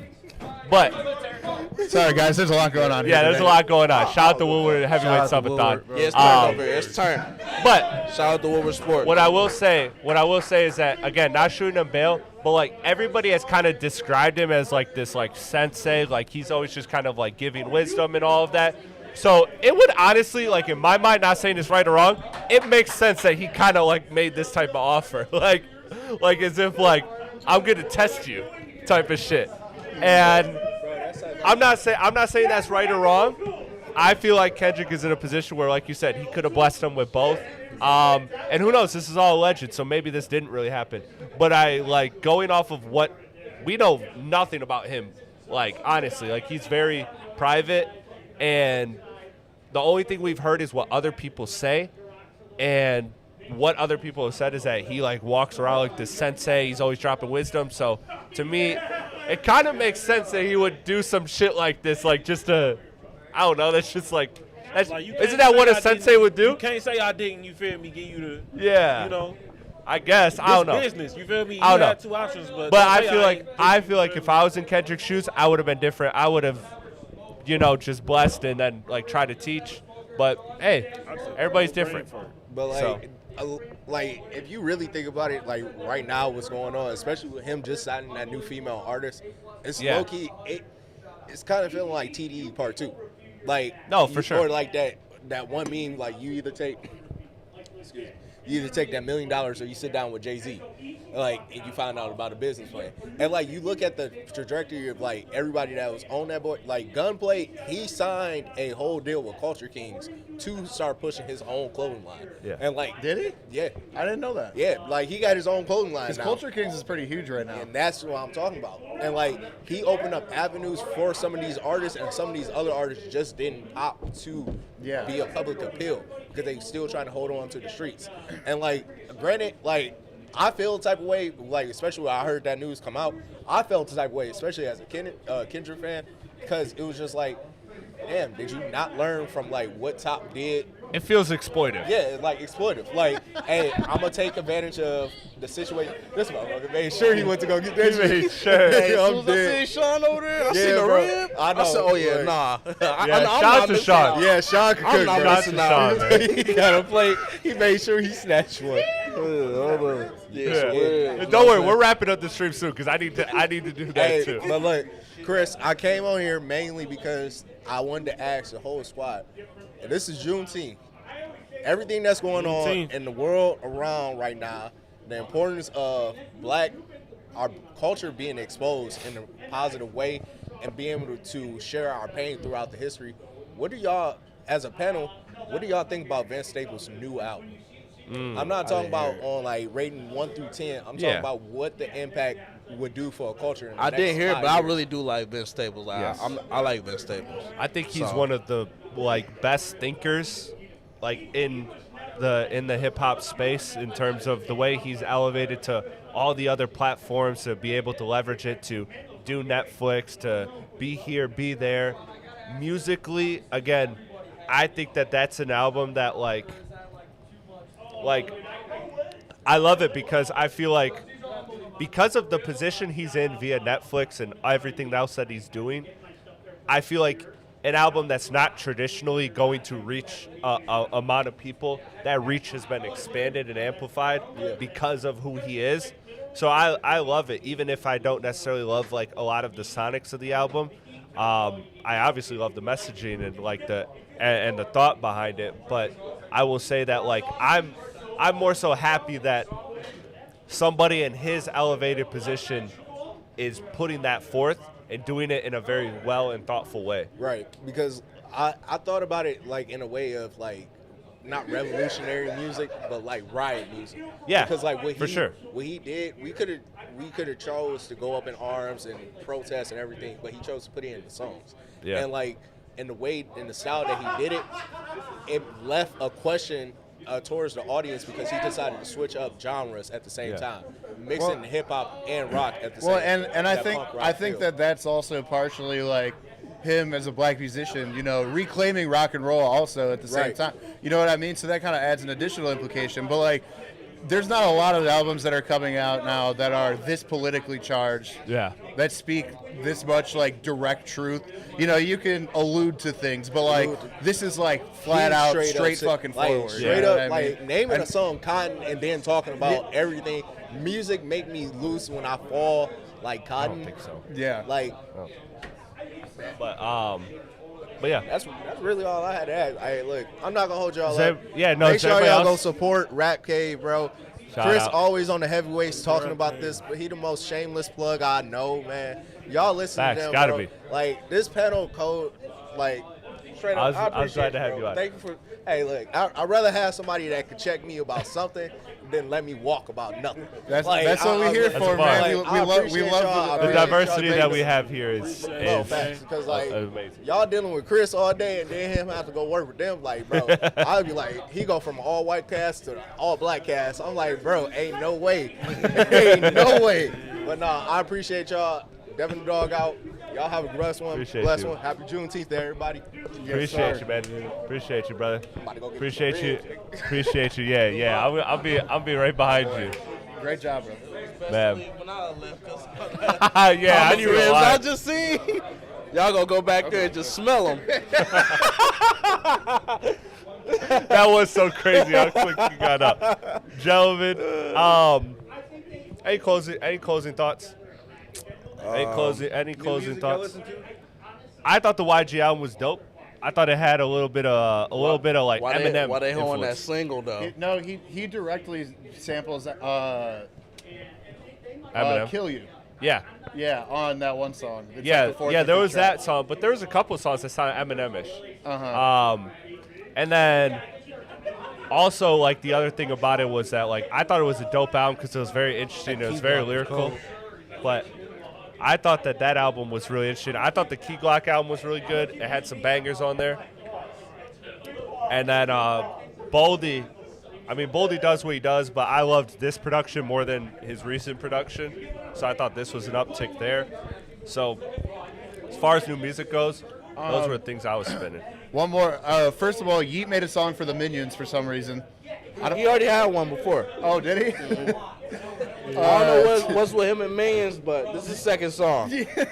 Sorry, guys. There's a lot going on here. Yeah, there's a today. lot going on. Shout out to Woodward Heavyweight Shout out to Subathon. Woodward, bro. Yeah, it's turn over here. It's turn. But Shout out to Woodward Sport. what I will say is that, again, not shooting him bail, but like everybody has kind of described him as like this like sensei, like he's always just kind of like giving wisdom and all of that. So it would honestly, like in my mind, not saying this right or wrong, it makes sense that he kind of like made this type of offer, like as if like I'm gonna test you, type of shit. And I'm not saying that's right or wrong. I feel like Kendrick is in a position where, like you said, he could have blessed him with both. And who knows? This is all alleged, so maybe this didn't really happen. But I like going off of what we know nothing about him. Like honestly, like he's very private, and the only thing we've heard is what other people say. And what other people have said is that he like walks around like this sensei. He's always dropping wisdom. So to me, it kind of makes sense that he would do some shit like this, like just to, I don't know. That's just like, Like, you can't isn't that say what a I sensei didn't- would do? You can't say I didn't. You feel me? Give you the. Yeah. You know. I guess I don't know. Business. You feel me? You I don't know. had two options, but. But don't I say feel like ain't- if I was in Kendrick's shoes, I would have been different. I would have, just blessed and then like try to teach. But hey, everybody's different. But So. like if you really think about it, like right now, what's going on, especially with him just signing that new female artist, it's Yeah. low key. It's kind of feeling like TDE Part 2, like No, for sure. or like that one meme, like you either take that $1 million or you sit down with Jay-Z, like, and you find out about a business plan. And like you look at the trajectory of like everybody that was on that board, like Gunplay, he signed a whole deal with Culture Kings to start pushing his own clothing line. Yeah. And like, Did he? yeah, I didn't know that. yeah, like he got his own clothing line Because now. Culture Kings is pretty huge right now. And that's what I'm talking about. And like he opened up avenues for some of these artists, and some of these other artists just didn't opt to Yeah. be a public appeal because they still trying to hold on to the streets. And like, granted, like I feel the type of way, like especially when I heard that news come out, I felt the type of way, especially as a Kendrick fan, because it was just like, damn, did you not learn from like what Top did? It feels exploitive. Yeah, like exploitive. Like, hey, I'm gonna take advantage of the situation. This motherfucker made sure he went to go get that shit. made sure. Hey, As soon I'm as I dead. seen Sean over there, I Yeah, seen the bro. rib. I know, I said, oh yeah, bro. nah. Yeah, shout out to Sean. Yeah, Sean could I'm cook, not bro. Shout out missing to out. Sean, man. He got a plate. He made sure he snatched one. Yeah. Don't worry, we're wrapping up the stream soon because I need to do that Hey, too. but look, Chris, I came on here mainly because I wanted to ask the whole squad. And this is Juneteenth. Everything that's going on Juneteenth. in the world around right now, the importance of our culture being exposed in a positive way and being able to share our pain throughout the history. What do y'all, as a panel, what do y'all think about Vince Staples' new album? I'm not talking about on like rating 1 through 10. I'm talking Yeah. about what the impact would do for a culture. In the I next didn't hear it, 5 but I years. really do like Vince Staples. Yes. I like Vince Staples. I think he's So- one of the like best thinkers, like in the hip hop space in terms of the way he's elevated to all the other platforms to be able to leverage it to do Netflix, to be here, be there. Musically, again, I think that's an album that like I love it because I feel like because of the position he's in via Netflix and everything else that he's doing, I feel like an album that's not traditionally going to reach a amount of people, that reach has been expanded and amplified because of who he is. So I love it, even if I don't necessarily love like a lot of the sonics of the album. I obviously love the messaging and like the thought behind it, but I will say that like I'm more so happy that somebody in his elevated position is putting that forth and doing it in a very well and thoughtful way. Right, because I thought about it like in a way of like not revolutionary music, but like riot music. Yeah, because like for sure. what he did, we could have chose to go up in arms and protest and everything, but he chose to put it in the songs. Yeah. And like in the way, in the style that he did it, it left a question towards the audience because he decided to switch up genres at the same Yeah. time, mixing hip hop and rock at the same. Well, and I that think punk rock I think feel. that's also partially like him as a black musician, reclaiming rock and roll also at the same Right. time. You know what I mean? So that kind of adds an additional implication. But like there's not a lot of albums that are coming out now that are this politically charged. Yeah. That speak this much like direct truth. You know, you can allude to things, but like this is like flat out, straight fucking forward. Straight you know up, what I mean? like naming a song Cotton and then talking about everything. Music make me loose when I fall, like Cotton. I don't think so. Yeah. Like, But yeah. that's really all I had to add. Hey, look, I'm not gonna hold y'all Is up. that- yeah, no, Make is sure everybody y'all go else- support Rap Cave, bro. Shout Chris out. always on the heavyweights talking about this, but he the most shameless plug I know, man. Y'all listen Facts, to them, gotta bro. be. Like this panel code, like straight up. I was glad to have you on. Thank you for. Hey, look, I'd rather have somebody that could check me about something than let me walk about nothing. That's Like, what we're here That's for, a bar. man. Like, We I love appreciate y'all. The Appreciate diversity y'all that we making- have here is No, facts, because like amazing. y'all dealing with Chris all day and then him have to go work with them. Like, bro, I'd be like, he go from all white cast to all black cast. I'm like, bro, ain't no way, ain't no way. But nah, I appreciate y'all. Devin the dog out. Y'all have a blessed one. Appreciate Blessed you. one. Happy Juneteenth to everybody. Appreciate you, man. Appreciate you, brother. About to go get Appreciate some you. ribs. Appreciate you. Yeah. I'll be right behind you, Great job, bro. man. When I left, 'cause Yeah. how I many see a ribs lot. I just seen? Y'all gonna go back there and just smell them. That was so crazy how quick you got up, gentlemen. Any closing thoughts? Any closing thoughts? I thought the YG album was dope. I thought it had a little bit of like Why Eminem. Why they holding that influence. single though? No, he directly samples Eminem. "Kill You." Yeah, Yeah, on that one song. It's like yeah, the fourth yeah. or There fifth was track. that song, but there was a couple of songs that sounded Eminem-ish. Uh-huh. And then also like the other thing about it was that like I thought it was a dope album because it was very interesting. It was very lyrical, but I thought that album was really interesting. I thought the Key Glock album was really good. It had some bangers on there. And then Boldy, I mean Boldy does what he does, but I loved this production more than his recent production. So I thought this was an uptick there. So as far as new music goes, those were the things I was spinning. One more. First of all, Yeet made a song for the Minions for some reason. He already had one before. Oh, did he? I don't know what's with him and Millions, but this is the second song. He put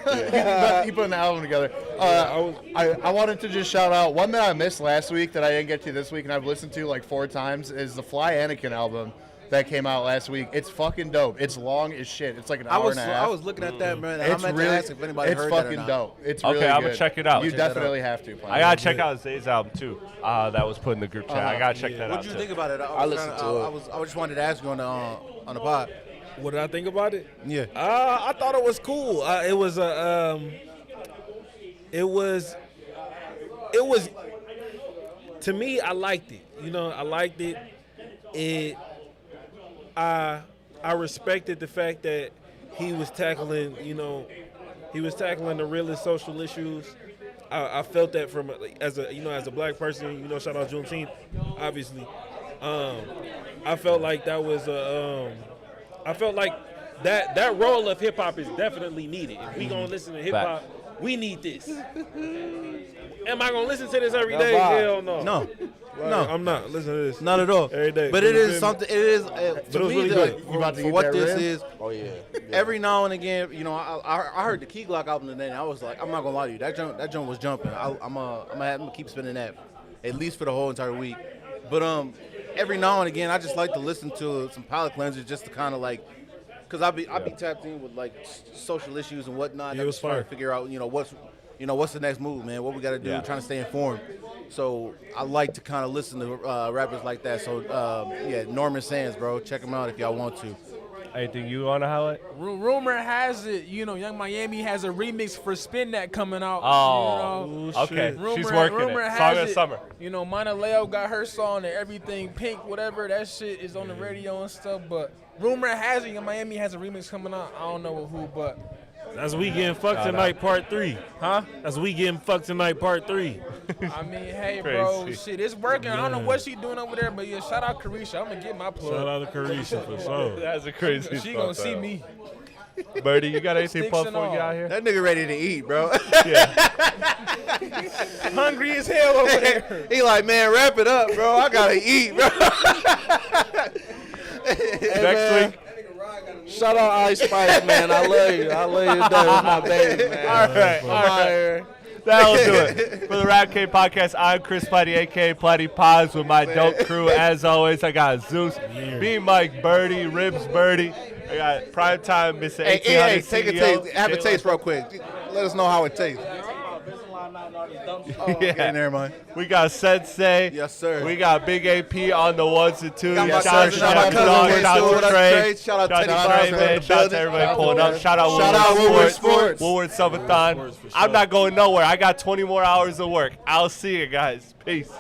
an album together. I wanted to just shout out one that I missed last week that I didn't get to this week, and I've listened to like 4 times, is the Fly Anakin album that came out last week. It's fucking dope. It's long as shit. It's like an hour and a half. I was looking at that, man. And It's I meant really, to ask if anybody it's heard that or fucking not. dope. It's Okay, really I'm good. gonna check it out. You Check that definitely have to. I gotta check out Zay's album too. That was put in the group chat. I gotta check that What out. did you too. think about it? I listened to it. I just wanted to ask you on the pod. What did I think about it? Yeah. I thought it was cool. It was to me. I liked it. You know, I liked it. I respected the fact that he was tackling. You know, he was tackling the realest social issues. I felt that from as a black person. You know, shout out Juneteenth, obviously. I felt like that was I felt like that role of hip hop is definitely needed. If we gonna listen to hip hop, we need this. Am I gonna listen to this every day? Hell no. No. Like, No. I'm not listening to this. Not at all. Every day. But it You is feel me? something. It is But to it was me. really like, good. You about to for get what that this rib? is. Oh yeah. Every now and again, you know, I heard the Key Glock album today, and I was like, I'm not gonna lie to you, that joint was jumping. I'm gonna keep spinning that at least for the whole entire week. But every now and again, I just like to listen to some palate cleansers just to kind of like, cause I be tapped in with like social issues and whatnot. Yeah, I'm it was just trying fire. to figure out, what's the next move, man? What we got to do? Yeah. Trying to stay informed. So I like to kind of listen to rappers like that. So yeah, Norman Sands, bro, check him out if y'all want to. Anything you want to highlight? Rumor has it, Young Miami has a remix for Spin That coming out. Oh, okay. Rumor, She's working rumor it. has Song of the it, summer. Mana Leo got her song and everything pink, whatever. That shit is on the radio and stuff. But rumor has it, Young Miami has a remix coming out. I don't know with who, but That's We Getting Fucked Tonight Part 3. huh? That's We Getting Fucked Tonight Part 3. I mean, hey, bro, Crazy. shit, it's working. I don't know what she doing over there, but yeah, shout out Carisha. I'm gonna get my plug. Shout out to Carisha for sure. That's a crazy. She gonna see me. Birdie, you got anything Sticks plug and before we get all. out here? That nigga ready to eat, bro. Hungry as hell over there. He like, man, wrap it up, bro. I gotta eat, bro. Next week. Shout out Ice Spice, man. I love you. I love you. That's my baby, man. All right. I'm out here. That'll do it. For the Rap K Podcast, I'm Chris Platte, a.k.a. Platte Pods, with my dope crew. As always, I got Zeus, B Mike Birdie, Ribs Birdie. I got Primetime, Mr. Hey, 1800 take a CEO, taste. Have a taste real quick. Let us know how it tastes. Yeah. Get in there, man. We got Sensei. Yes, sir. We got Big AP on the ones and twos. Got my Shout out cousin, to my Chef cousin Dog. Wade Shout Stewart. out to That's Trey. great. Shout out Teddy to Foster Trey, in the man. Shout out to building. everybody pulling up. Shout out Shout out Woodward Sports. Woodward Subathon. I'm not going nowhere. I got 20 more hours of work. I'll see you guys. Peace.